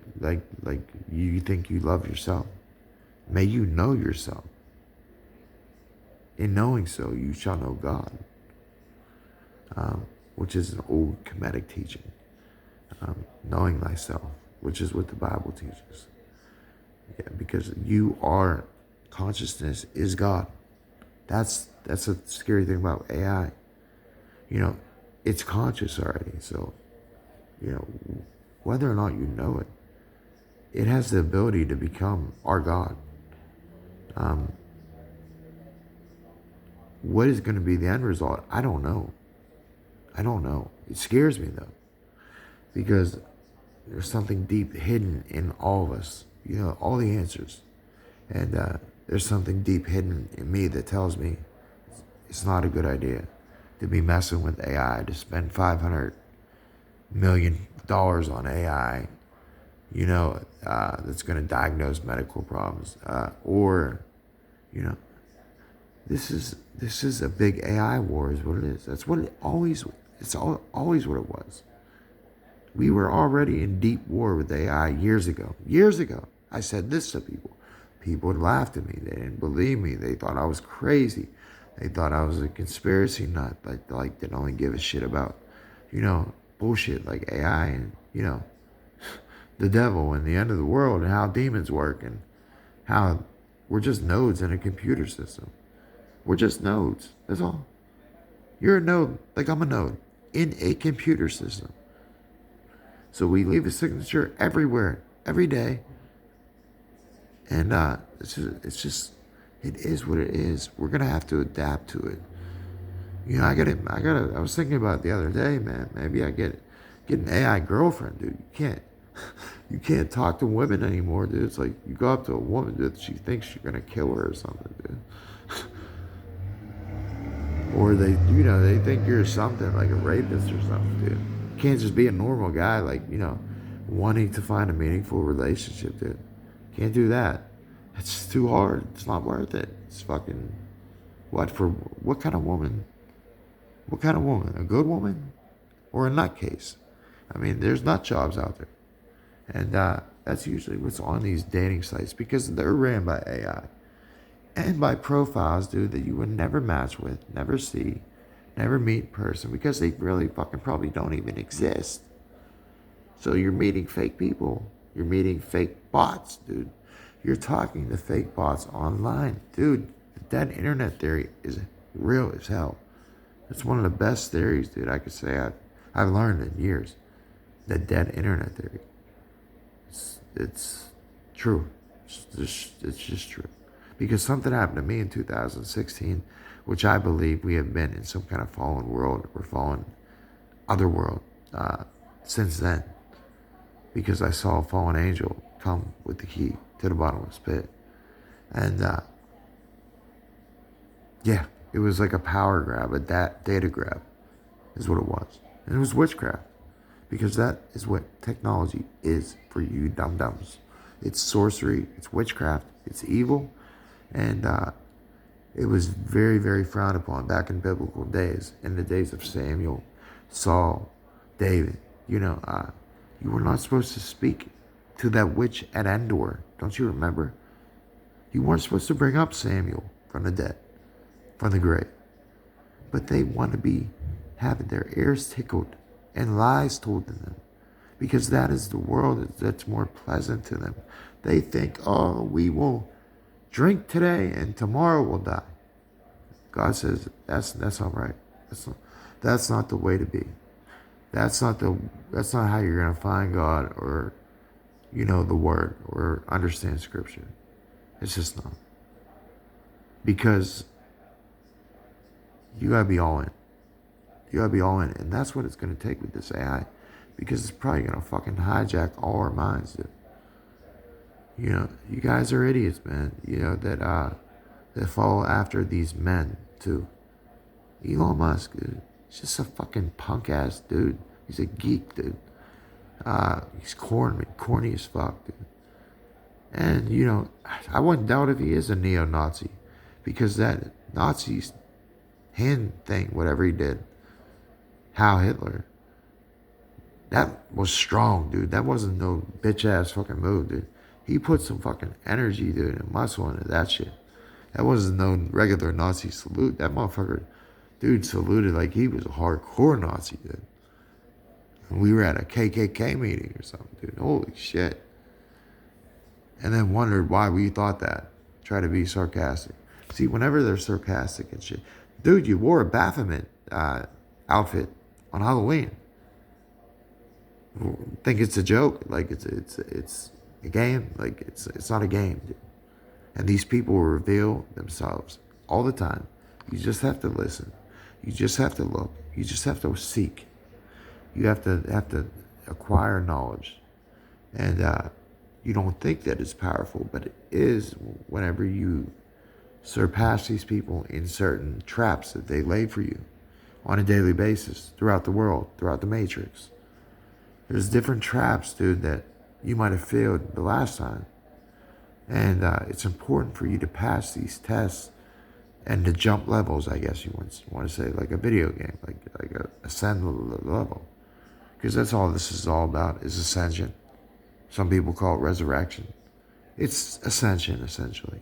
you think you love yourself. May you know yourself. In knowing so, you shall know God. Which is an old Kemetic teaching. Knowing thyself, which is what the Bible teaches. Yeah, because consciousness is God. That's a scary thing about AI. It's conscious already. So, whether or not you know it, it has the ability to become our God. What is going to be the end result? I don't know. It scares me though, because there's something deep hidden in all of us. All the answers. And there's something deep hidden in me that tells me it's not a good idea to be messing with AI, to spend $500 million on AI, that's going to diagnose medical problems. This is a big AI war is what it is. That's what always what it was. We were already in deep war with AI years ago. Years ago, I said this to people. People would laugh at me. They didn't believe me. They thought I was crazy. They thought I was a conspiracy nut. Like didn't only give a shit about, bullshit like AI and, the devil and the end of the world and how demons work and how we're just nodes in a computer system. We're just nodes. That's all. You're a node, like I'm a node, in a computer system. So we leave a signature everywhere, every day. And it's just, it is what it is. We're gonna have to adapt to it. I was thinking about it the other day, man. Maybe I get an AI girlfriend, dude. You can't talk to women anymore, dude. It's like you go up to a woman, dude, she thinks you're gonna kill her or something, dude. Or they think you're something like a rapist or something, dude. You can't just be a normal guy, wanting to find a meaningful relationship, dude. Can't do that. It's too hard. It's not worth it. It's fucking, what kind of woman? What kind of woman? A good woman? Or a nutcase? I mean, there's nut jobs out there. And that's usually what's on these dating sites, because they're ran by AI. And by profiles, dude, that you would never match with, never see, never meet in person, because they really fucking probably don't even exist. So you're meeting fake people. You're meeting fake bots, dude. You're talking to fake bots online. Dude, the dead internet theory is real as hell. It's one of the best theories, dude, I could say I've learned in years. The dead internet theory. It's true. It's just true. Because something happened to me in 2016, which I believe we have been in some kind of fallen world or fallen other world since then. Because I saw a fallen angel come with the key to the bottomless pit. And yeah, it was like a power grab, a data grab is what it was. And it was witchcraft. Because that is what technology is for you dum-dums. It's sorcery, it's witchcraft, it's evil, and it was very, very frowned upon back in biblical days, in the days of Samuel, Saul, David. You were not supposed to speak to that witch at Endor. Don't you remember? You weren't supposed to bring up Samuel from the dead, from the grave. But they want to be having their ears tickled and lies told to them, because that is the world that's more pleasant to them. They think, oh, we will drink today and tomorrow we'll die. God says that's not right. That's not the way to be. That's not how you're gonna find God or the word or understand scripture. It's just not. Because you gotta be all in. You gotta be all in. And that's what it's gonna take with this AI. Because it's probably gonna fucking hijack all our minds, dude. You guys are idiots, man. That follow after these men too. Elon Musk, dude. He's just a fucking punk ass dude. He's a geek, dude. He's corny as fuck, dude. And I wouldn't doubt if he is a neo-Nazi, because that Nazi's hand thing, whatever he did, Heil Hitler, that was strong, dude. That wasn't no bitch ass fucking move, dude. He put some fucking energy, dude, and muscle into that shit. That wasn't no regular Nazi salute. That motherfucker, dude, saluted like he was a hardcore Nazi, dude. And we were at a KKK meeting or something, dude. Holy shit. And then wondered why we thought that. Try to be sarcastic. See, whenever they're sarcastic and shit. Dude, you wore a Baphomet outfit on Halloween. Think it's a joke? Like it's a game? Like it's not a game, dude. And these people reveal themselves all the time. You just have to listen. You just have to look. You just have to seek. You have to acquire knowledge. And you don't think that it's powerful, but it is whenever you surpass these people in certain traps that they lay for you on a daily basis throughout the world, throughout the Matrix. There's different traps, dude, that you might have failed the last time. And it's important for you to pass these tests and to jump levels, I guess you want to say, like a video game, like a ascend level. Because that's all this is all about, is ascension. Some people call it resurrection. It's ascension, essentially.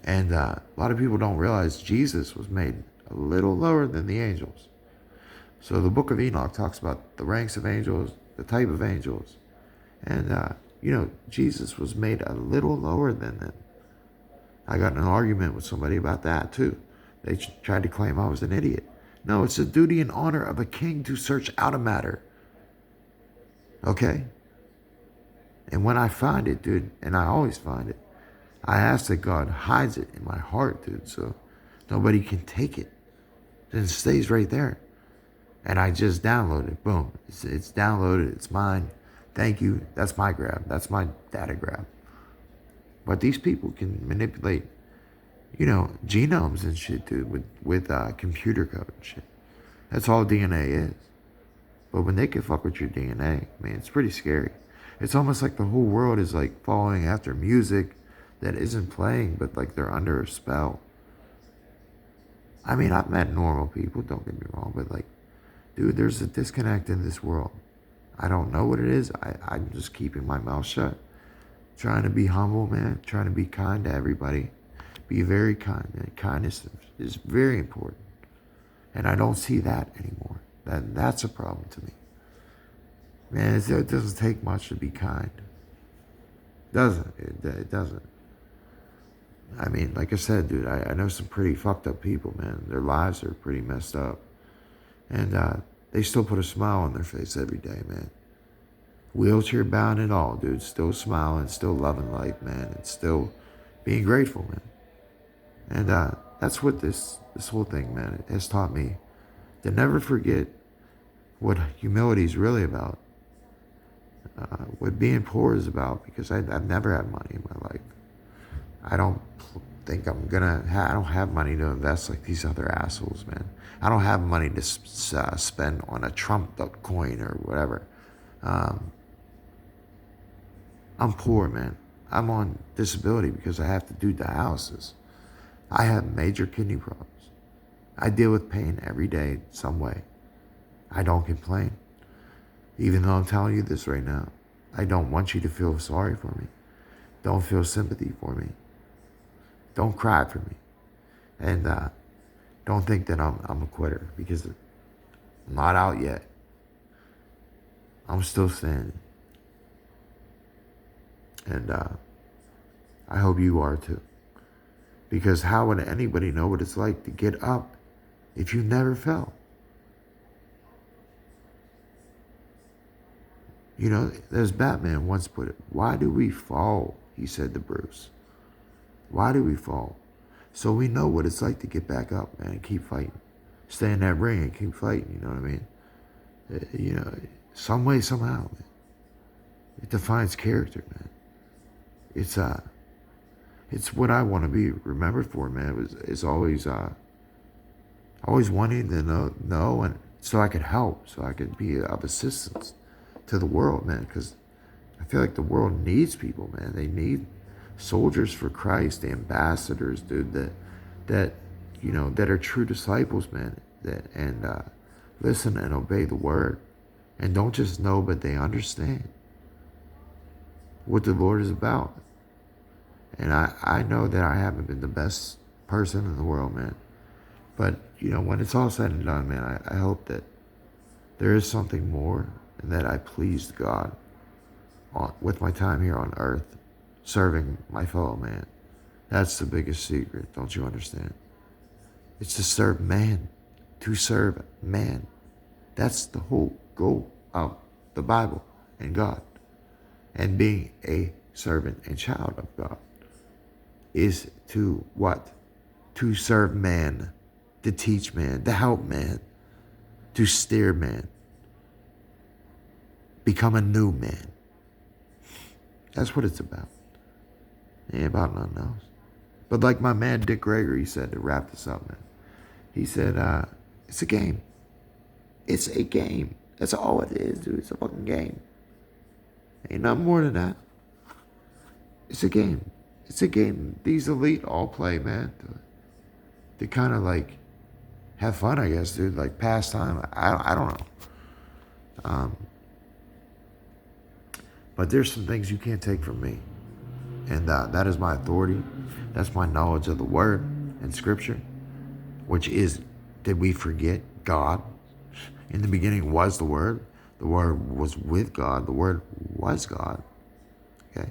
And a lot of people don't realize Jesus was made a little lower than the angels. So the book of Enoch talks about the ranks of angels, the type of angels. And, Jesus was made a little lower than them. I got in an argument with somebody about that, too. They tried to claim I was an idiot. No, it's the duty and honor of a king to search out a matter. Okay? And when I find it, dude, and I always find it, I ask that God hides it in my heart, dude, so nobody can take it. Then it stays right there. And I just download it. Boom. It's downloaded. It's mine. Thank you. That's my grab. That's my data grab. But these people can manipulate, genomes and shit, dude, with computer code and shit. That's all DNA is. But when they can fuck with your DNA, man, it's pretty scary. It's almost like the whole world is like following after music that isn't playing, but like they're under a spell. I mean, I've met normal people, don't get me wrong, but like, dude, there's a disconnect in this world. I don't know what it is. I'm just keeping my mouth shut. Trying to be humble, man. Trying to be kind to everybody. Be very kind, man. Kindness is very important. And I don't see that anymore. That's a problem to me. Man, it doesn't take much to be kind. Doesn't it doesn't. I mean, like I said, dude, I know some pretty fucked up people, man. Their lives are pretty messed up. And they still put a smile on their face every day, man. Wheelchair bound and all, dude. Still smiling, still loving life, man. And still being grateful, man. And that's what this whole thing, man, it has taught me. To never forget what humility is really about. What being poor is about. Because I've never had money in my life. I don't think I'm gonna. I don't have money to invest like these other assholes, man. I don't have money to spend on a Trump coin or whatever. I'm poor, man. I'm on disability because I have to do dialysis. I have major kidney problems. I deal with pain every day some way. I don't complain. Even though I'm telling you this right now, I don't want you to feel sorry for me. Don't feel sympathy for me. Don't cry for me. And don't think that I'm a quitter, because I'm not out yet. I'm still standing. And I hope you are too. Because how would anybody know what it's like to get up if you never fell? You know, as Batman once put it, why do we fall? He said to Bruce. Why do we fall? So we know what it's like to get back up, man, and keep fighting. Stay in that ring and keep fighting, you know what I mean? You know, some way, somehow, man. It defines character, man. It's what I want to be remembered for, man. It's always wanting to know, and so I could help, so I could be of assistance to the world, man. Because I feel like the world needs people, man. They need soldiers for Christ, the ambassadors, dude. That you know, that are true disciples, man. And listen and obey the word, and don't just know, but they understand what the Lord is about. And I know that I haven't been the best person in the world, man. But, you know, when it's all said and done, man, I hope that there is something more, and that I pleased God with my time here on earth, serving my fellow man. That's the biggest secret, don't you understand? It's to serve man. To serve man. That's the whole goal of the Bible and God. And being a servant and child of God is to what? To serve man, to teach man, to help man, to steer man, become a new man. That's what it's about. It ain't about nothing else. But like my man Dick Gregory said to wrap this up, man, he said, it's a game. It's a game. That's all it is, dude. It's a fucking game. Ain't nothing more than that. It's a game. It's a game these elite all play, man. To kind of like have fun, I guess, dude. Like pastime. I don't know. But there's some things you can't take from me. And that is my authority. That's my knowledge of the word and scripture. Which is, did we forget God? In the beginning was the word. The word was with God. The word was God. Okay?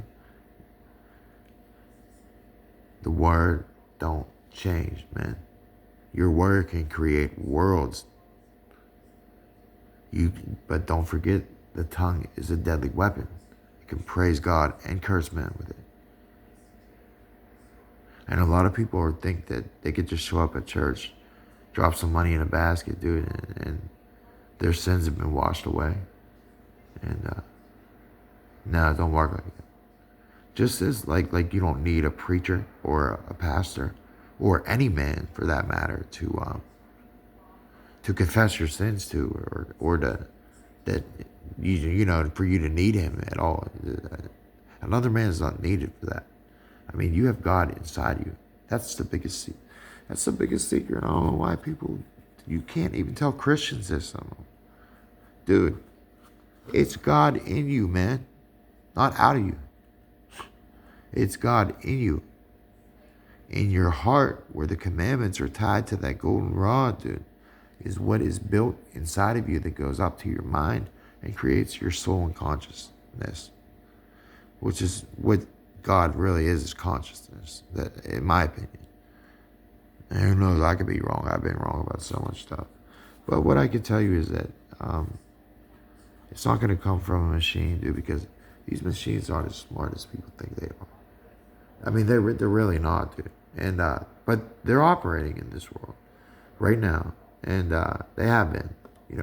The word don't change, man. Your word can create worlds. But don't forget, the tongue is a deadly weapon. You can praise God and curse man with it. And a lot of people think that they could just show up at church, drop some money in a basket, dude, and their sins have been washed away. And no, it don't work like that. Just as like you don't need a preacher or a pastor or any man for that matter to confess your sins to, or that you know, for you to need him at all. Another man is not needed for that. I mean, you have God inside you. That's the biggest secret. That's the biggest secret. I don't know why you can't even tell Christians this. Dude, it's God in you, man. Not out of you. It's God in you. In your heart, where the commandments are tied to that golden rod, dude, is what is built inside of you that goes up to your mind and creates your soul and consciousness, which is what God really is consciousness, that in my opinion. And who knows, I could be wrong. I've been wrong about so much stuff. But what I can tell you is that it's not going to come from a machine, dude, because these machines aren't as smart as people think they are. I mean, they're really not, dude. And but they're operating in this world right now, and they have been,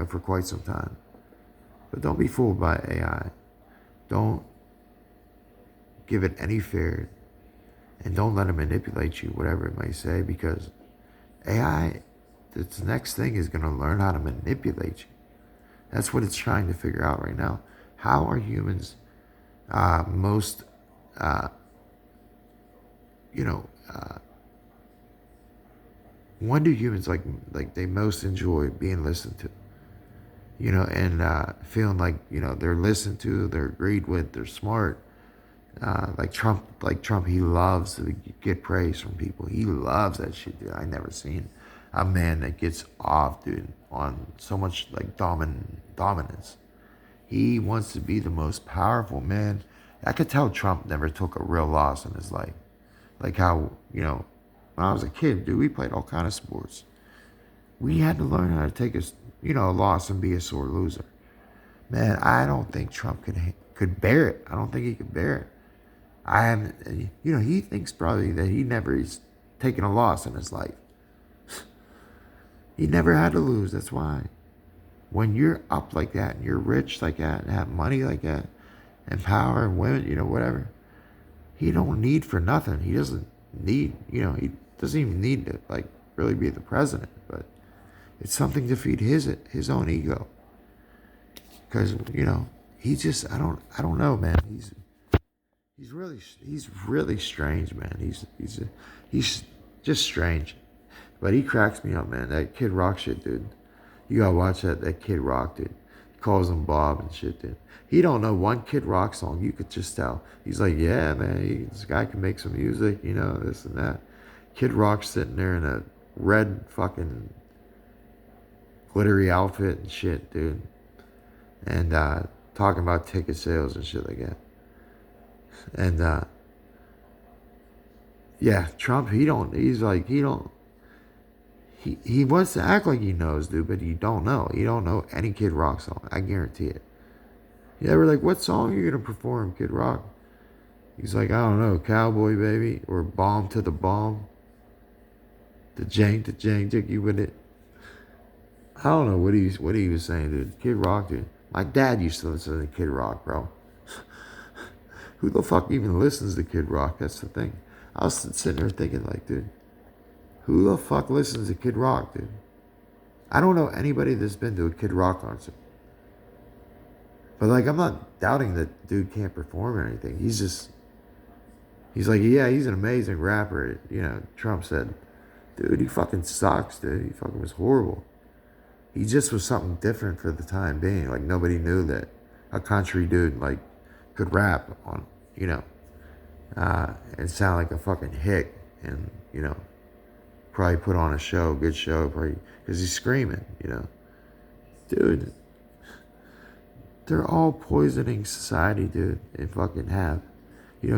for quite some time. But don't be fooled by AI. Don't give it any fear, and don't let it manipulate you, whatever it may say, because AI, its next thing is going to learn how to manipulate you. That's what it's trying to figure out right now. How are humans most, when do humans like they most enjoy being listened to? And feeling like, they're listened to, they're agreed with, they're smart. Like Trump, he loves to get praise from people. He loves that shit, dude. I never seen a man that gets off, dude, on so much like dominance. He wants to be the most powerful man. I could tell Trump never took a real loss in his life. Like how, when I was a kid, dude, we played all kind of sports. We had to learn how to take a loss and be a sore loser. Man, I don't think Trump could bear it. I don't think he could bear it. I haven't, he thinks probably that he never has taken a loss in his life. He never had to lose. That's why. When you're up like that and you're rich like that and have money like that and power and women, whatever, he don't need for nothing. He doesn't need, he doesn't even need to like really be the president, but it's something to feed his own ego. Because, he just, I don't know, man. He's really strange, man. He's just strange. But he cracks me up, man. That Kid Rock shit, dude. You gotta watch that Kid Rock, dude. He calls him Bob and shit, dude. He don't know one Kid Rock song. You could just tell. He's like, yeah, man, this guy can make some music, this and that. Kid Rock's sitting there in a red fucking glittery outfit and shit, dude. And talking about ticket sales and shit like that. And yeah, Trump, he wants to act like he knows, dude, but he don't know. He don't know any Kid Rock song. I guarantee it. Yeah, we're like, what song are you gonna perform, Kid Rock? He's like, I don't know, Cowboy Baby or Bomb to the Bomb. The Jang Jiggy with it. I don't know what he was saying, dude. Kid Rock, dude. My dad used to listen to Kid Rock, bro. Who the fuck even listens to Kid Rock? That's the thing. I was sitting there thinking, like, dude, who the fuck listens to Kid Rock, dude? I don't know anybody that's been to a Kid Rock concert. But, like, I'm not doubting that dude can't perform or anything. He's like, yeah, he's an amazing rapper. Trump said, dude, he fucking sucks, dude. He fucking was horrible. He just was something different for the time being. Like, nobody knew that a country dude, like, could rap on, and sound like a fucking hick and, probably put on a show, good show, probably, because he's screaming, Dude, they're all poisoning society, dude, and fucking have.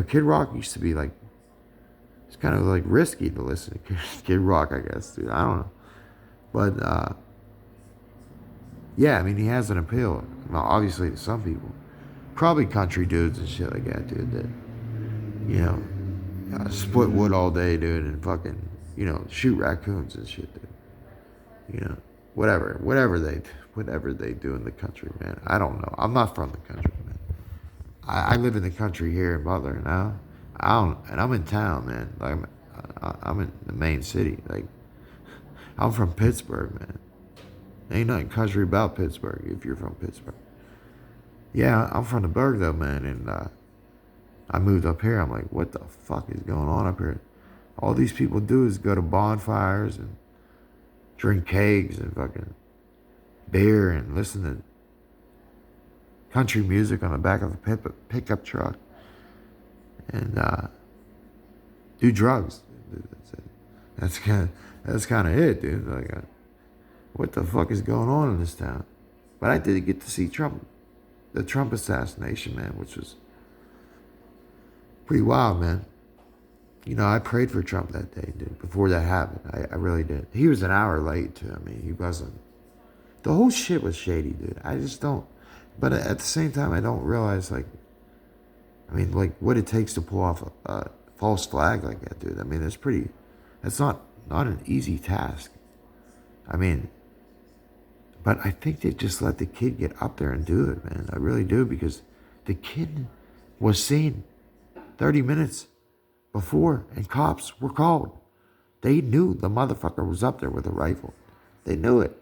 Kid Rock used to be like, it's kind of like risky to listen to Kid Rock, I guess, dude. I don't know. But, yeah, I mean, he has an appeal, well, obviously, to some people. Probably country dudes and shit like that, dude, that, split wood all day, dude, and fucking, shoot raccoons and shit, dude. Whatever they do in the country, man. I don't know. I'm not from the country, man. I live in the country here in Butler now. And I'm in town, man. Like, I'm in the main city. Like, I'm from Pittsburgh, man. Ain't nothing country about Pittsburgh if you're from Pittsburgh. Yeah, I'm from the Burgh, though, man, and I moved up here. I'm like, what the fuck is going on up here? All these people do is go to bonfires and drink kegs and fucking beer and listen to country music on the back of a pickup truck and do drugs. That's kind of it, dude. Like, what the fuck is going on in this town? But I did get to see Trump the Trump assassination, man, which was pretty wild, man. You know, I prayed for Trump that day, dude, before that happened. I really did. He was an hour late, too. I mean, he wasn't. The whole shit was shady, dude. I just don't. But at the same time, I don't realize, like, I mean, like, what it takes to pull off a false flag like that, dude. I mean, that's not an easy task. I mean, but I think they just let the kid get up there and do it, man. I really do, because the kid was seen 30 minutes before, and cops were called. They knew the motherfucker was up there with a rifle. They knew it.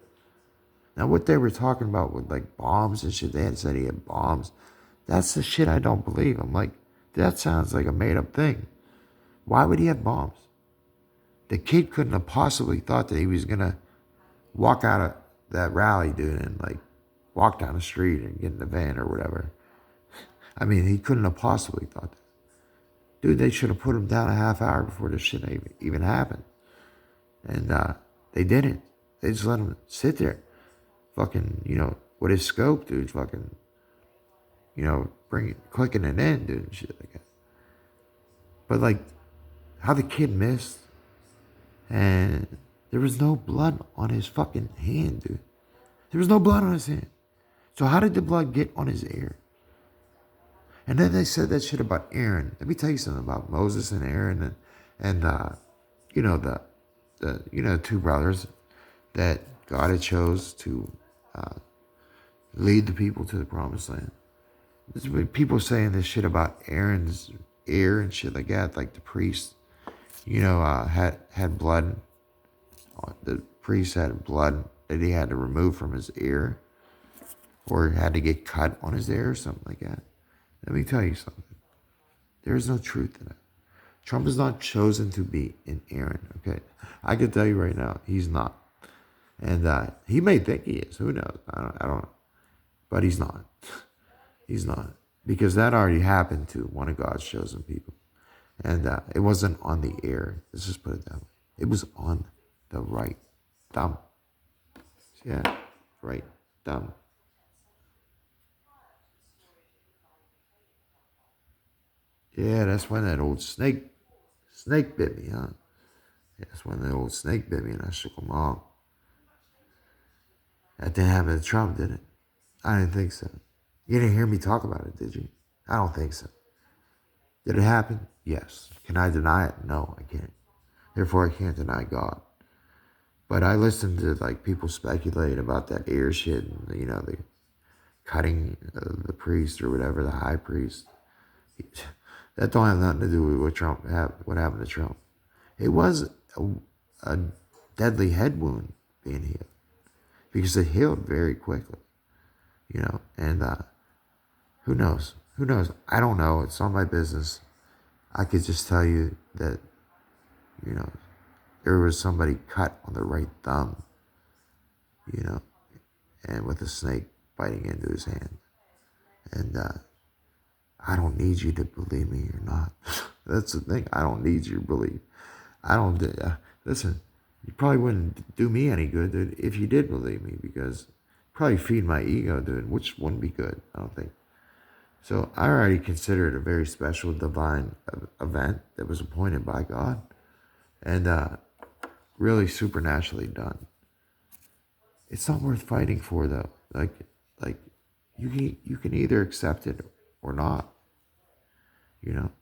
Now, what they were talking about with, like, bombs and shit, they had said he had bombs. That's the shit I don't believe. I'm like, that sounds like a made-up thing. Why would he have bombs? The kid couldn't have possibly thought that he was going to walk out of that rally, dude, and, like, walk down the street and get in the van or whatever. I mean, he couldn't have possibly thought that. Dude, they should have put him down a half hour before this shit even happened. And they didn't. They just let him sit there. Fucking, you know, with his scope, dude, fucking, you know, clicking it in, dude, and shit like that. But, like, how the kid missed, and there was no blood on his fucking hand, dude. There was no blood on his hand. So how did the blood get on his ear? And then they said that shit about Aaron. Let me tell you something about Moses and Aaron and you know, the two brothers that God had chose to lead the people to the promised land. There's people saying this shit about Aaron's ear and shit like that, like the priest, you know, had blood. The priest had blood that he had to remove from his ear, or had to get cut on his ear or something like that. Let me tell you something. There is no truth in it. Trump is not chosen to be an Aaron, okay? I can tell you right now, he's not. And he may think he is. Who knows? I don't know. But he's not. He's not. Because that already happened to one of God's chosen people. And it wasn't on the ear. Let's just put it that way. It was on the right thumb. Yeah, right thumb. Yeah, that's when that old snake bit me, huh? Yeah, that's when the old snake bit me and I shook him off. That didn't happen to Trump, did it? I didn't think so. You didn't hear me talk about it, did you? I don't think so. Did it happen? Yes. Can I deny it? No, I can't. Therefore, I can't deny God. But I listened to, like, people speculate about that ear shit and, you know, the cutting the priest or whatever, the high priest. That don't have nothing to do with what happened to Trump. It was a deadly head wound being healed, because it healed very quickly, you know. And who knows? Who knows? I don't know. It's not my business. I could just tell you that, you know, there was somebody cut on the right thumb, you know, and with a snake biting into his hand. And I don't need you to believe me or not. That's the thing. I don't need you to believe. I don't. Listen, you probably wouldn't do me any good, dude, if you did believe me, because probably feed my ego, dude, which wouldn't be good, I don't think. So I already consider it a very special divine event that was appointed by God, and really supernaturally done. It's not worth fighting for, though. Like you can either accept it or not. You know,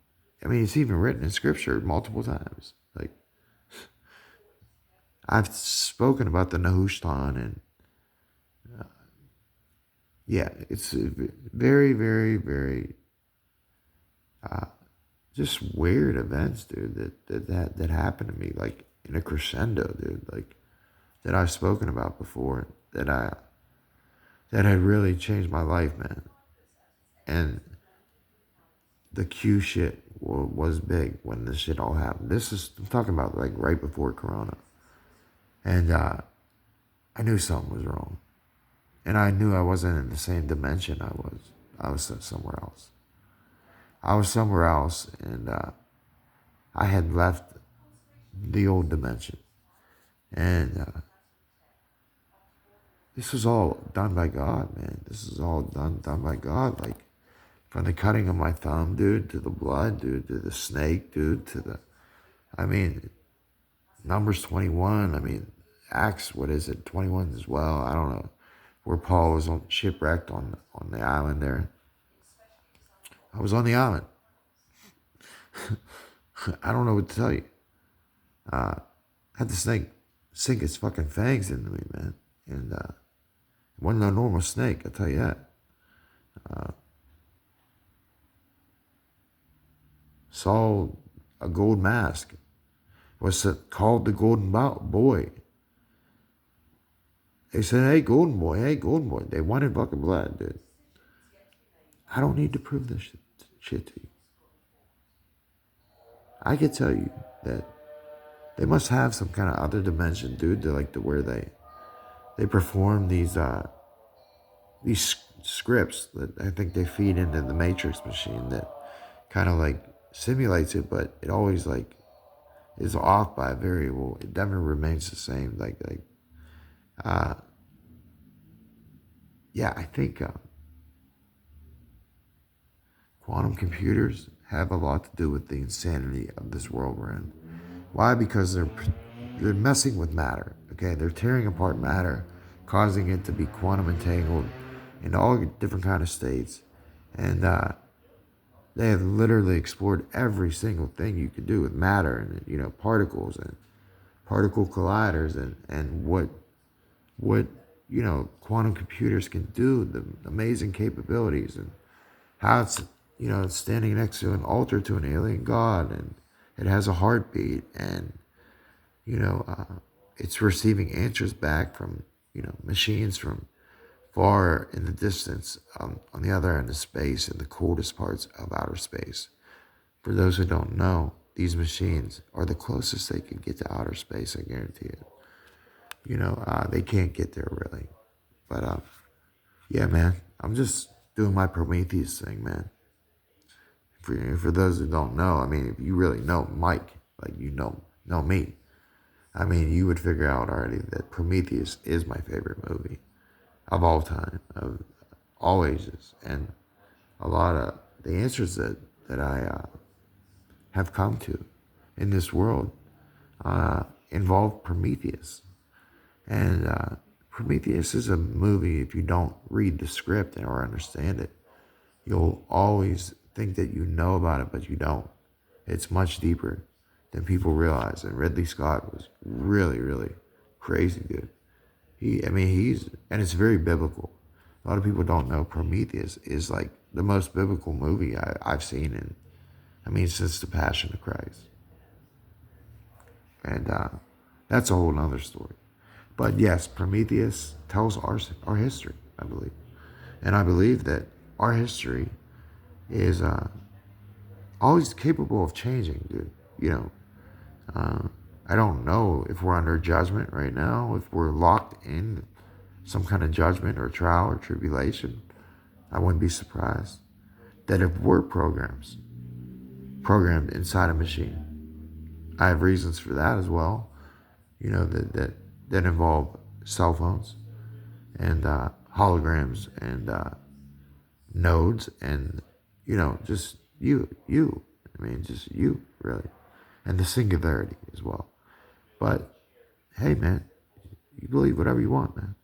I mean, it's even written in scripture multiple times. Like, I've spoken about the Nehushtan, and yeah, it's very, very, very just weird events, dude, that happened to me, like in a crescendo, dude, like that I've spoken about before, that had really changed my life, man. And the Q shit was big when this shit all happened. I'm talking about, like, right before Corona. And I knew something was wrong. And I knew I wasn't in the same dimension I was. I was somewhere else. I was somewhere else, and I had left the old dimension. And this was all done by God, man. This is all done by God. Like from the cutting of my thumb, dude, to the blood, dude, to the snake, dude, to the, I mean, Numbers 21. I mean, Acts, what is it, 21 as well? I don't know. Where Paul was shipwrecked on the island there. I was on the island. I don't know what to tell you. Had the snake sink its fucking fangs into me, man. And it wasn't a normal snake, I'll tell you that. Saw a gold mask. Was called the Golden Boy. They said, hey, Golden Boy, hey, Golden Boy. They wanted fucking blood, dude. I don't need to prove this shit to you. I could tell you that they must have some kind of other dimension, dude, to where they perform these scripts that I think they feed into the Matrix machine that kind of like simulates it, but it always like is off by a variable. It never remains the same. Yeah, I think quantum computers have a lot to do with the insanity of this world we're in. Why? Because they're messing with matter. Okay, they're tearing apart matter, causing it to be quantum entangled in all different kind of states, and they have literally explored every single thing you could do with matter and particles and particle colliders and what quantum computers can do, the amazing capabilities, and how it's standing next to an altar to an alien god, and it has a heartbeat, and it's receiving answers back from machines from far in the distance, on the other end of space, in the coldest parts of outer space. For those who don't know, these machines are the closest they can get to outer space, I guarantee it. They can't get there really. But yeah, man, I'm just doing my Prometheus thing, man. For those who don't know, I mean, if you really know Mike, like know me, I mean, you would figure out already that Prometheus is my favorite movie of all time, of all ages, and a lot of the answers that I have come to in this world involve Prometheus. And Prometheus is a movie, if you don't read the script or understand it, you'll always think that you know about it, but you don't. It's much deeper than people realize. And Ridley Scott was really, really crazy, dude. And it's very biblical. A lot of people don't know Prometheus is like the most biblical movie I've seen since the Passion of Christ. And that's a whole nother story. But yes, Prometheus tells our history, I believe. And I believe that our history is always capable of changing, dude. I don't know if we're under judgment right now, if we're locked in some kind of judgment or trial or tribulation. I wouldn't be surprised that if we're programmed inside a machine. I have reasons for that as well, that involve cell phones and holograms and nodes and, just just you, really, and the singularity as well. But hey, man, you believe whatever you want, man.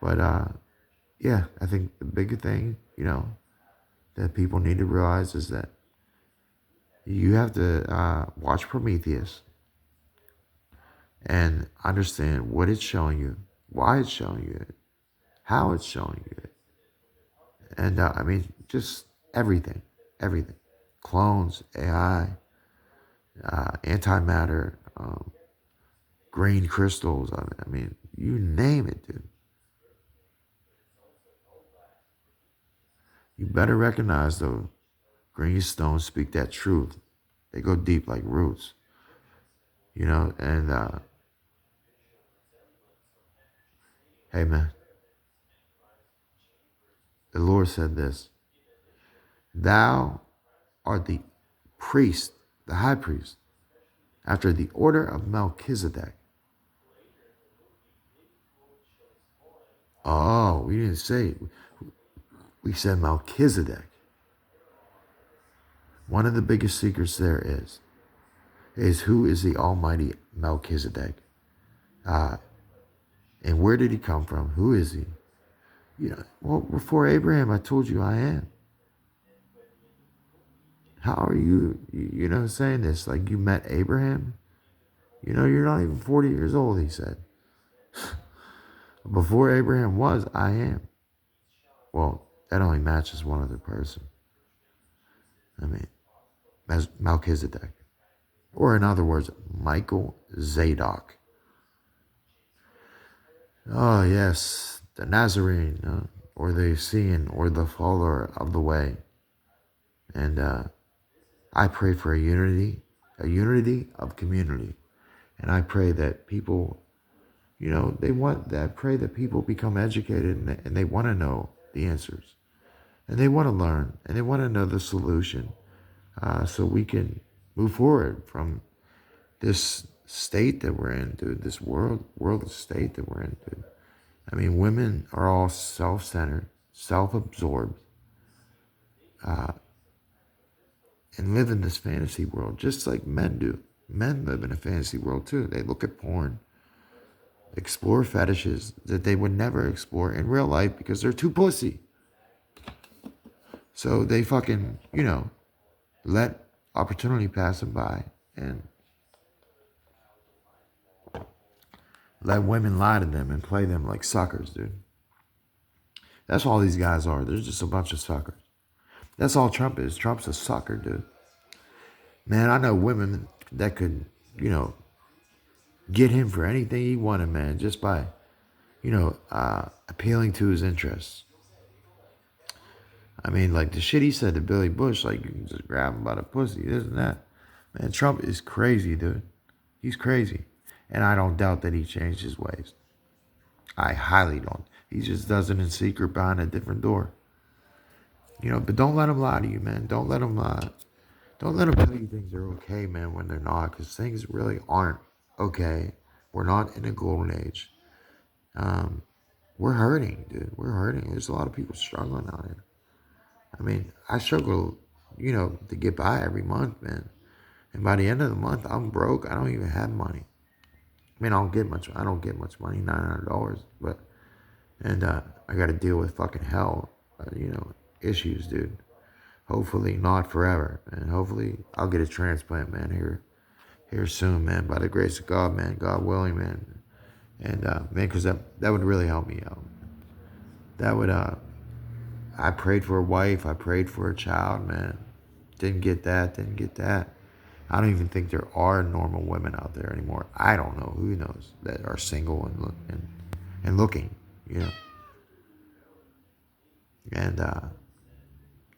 But yeah, I think the bigger thing, that people need to realize is that you have to watch Prometheus and understand what it's showing you, why it's showing you it, how it's showing you it. And just everything. Clones, AI, antimatter, green crystals. You name it, dude. You better recognize though, green stones speak that truth. They go deep like roots. And hey, man, the Lord said this: thou art the priest, the high priest, after the order of Melchizedek. Oh, we didn't say. We said Melchizedek. One of the biggest secrets there is who is the almighty Melchizedek? And where did he come from? Who is he? Well, before Abraham, I told you I am. How are you, saying this? Like you met Abraham? You're not even 40 years old, he said. Before Abraham was, I am. Well, that only matches one other person. I mean, as Melchizedek. Or in other words, Michael Zadok. Oh, yes, the Nazarene, or the Essene, or the follower of the way. And I pray for a unity of community. And I pray that people, I pray that people become educated and they want to know the answers. And they want to learn and they want to know the solution so we can move forward from this state that we're in, dude, this world state that we're in, dude. I mean, women are all self-centered, self-absorbed, and live in this fantasy world just like men do. Men live in a fantasy world too. They look at porn, explore fetishes that they would never explore in real life because they're too pussy. So they fucking, let opportunity pass them by and let women lie to them and play them like suckers, dude. That's all these guys are. They're just a bunch of suckers. That's all Trump is. Trump's a sucker, dude. Man, I know women that could, get him for anything he wanted, man, just by, appealing to his interests. I mean, like the shit he said to Billy Bush, like you can just grab him by the pussy, this and that. Man, Trump is crazy, dude. He's crazy. And I don't doubt that he changed his ways. I highly don't. He just does it in secret behind a different door. But don't let him lie to you, man. Don't let him tell you things are okay, man, when they're not, because things really aren't okay. We're not in a golden age. We're hurting, dude. We're hurting. There's a lot of people struggling out here. I mean, I struggle, to get by every month, man. And by the end of the month, I'm broke. I don't even have money. I mean, I don't get much money, $900, but, and I got to deal with fucking hell, issues, dude. Hopefully not forever, and hopefully I'll get a transplant, man, here soon, man, by the grace of God, man, God willing, man. And, man, because that would really help me out. That would, I prayed for a wife, I prayed for a child, man. Didn't get that. I don't even think there are normal women out there anymore. I don't know, who knows, that are single and looking, And,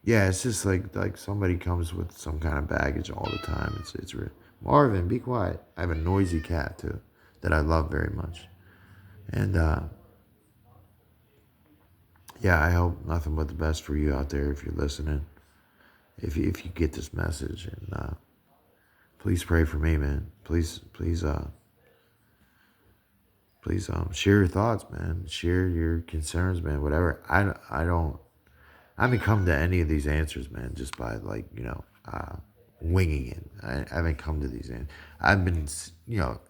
yeah, it's just like somebody comes with some kind of baggage all the time. It's real. Marvin, be quiet. I have a noisy cat too that I love very much. And yeah, I hope nothing but the best for you out there if you're listening. If you get this message, and please pray for me, man. Please share your thoughts, man. Share your concerns, man. Whatever. I haven't come to any of these answers, man, just by winging it. I haven't come to these answers. I've been,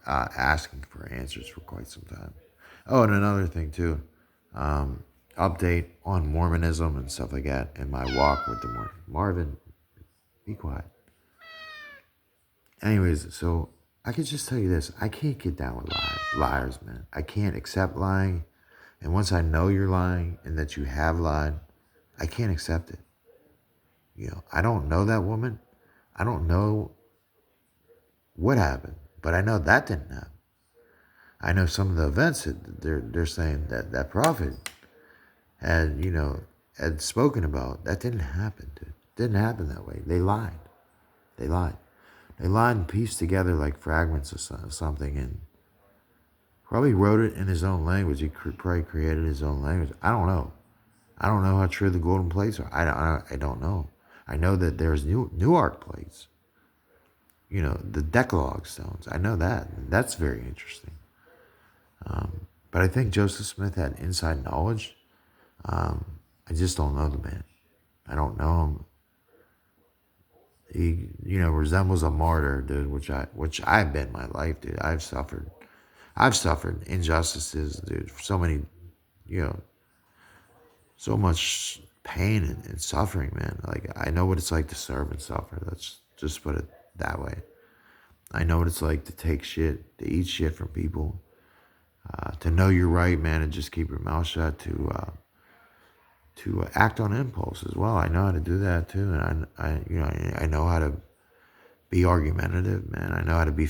asking for answers for quite some time. Oh, and another thing too, update on Mormonism and stuff like that, and my walk with the Mormon. Marvin, be quiet. Anyways, so I could just tell you this: I can't get down with liars, man. I can't accept lying, and once I know you're lying and that you have lied, I can't accept it. I don't know that woman. I don't know what happened, but I know that didn't happen. I know some of the events that they're saying that prophet had spoken about. That didn't happen, dude. Didn't happen that way. They lied. They lied and pieced together like fragments of something, and probably wrote it in his own language. He probably created his own language. I don't know. I don't know how true the golden plates are. I don't know. I know that there's new arc plates. The Decalogue stones. I know that. That's very interesting. But I think Joseph Smith had inside knowledge. I just don't know the man. I don't know him. He, resembles a martyr, dude, which I've been my life, dude. I've suffered injustices, dude. So many, so much pain and suffering, man. Like, I know what it's like to serve and suffer. Let's just put it that way. I know what it's like to take shit, to eat shit from people, to know you're right, man, and just keep your mouth shut, to act on impulse as well. I know how to do that too, and I know how to be argumentative, man. I know how to be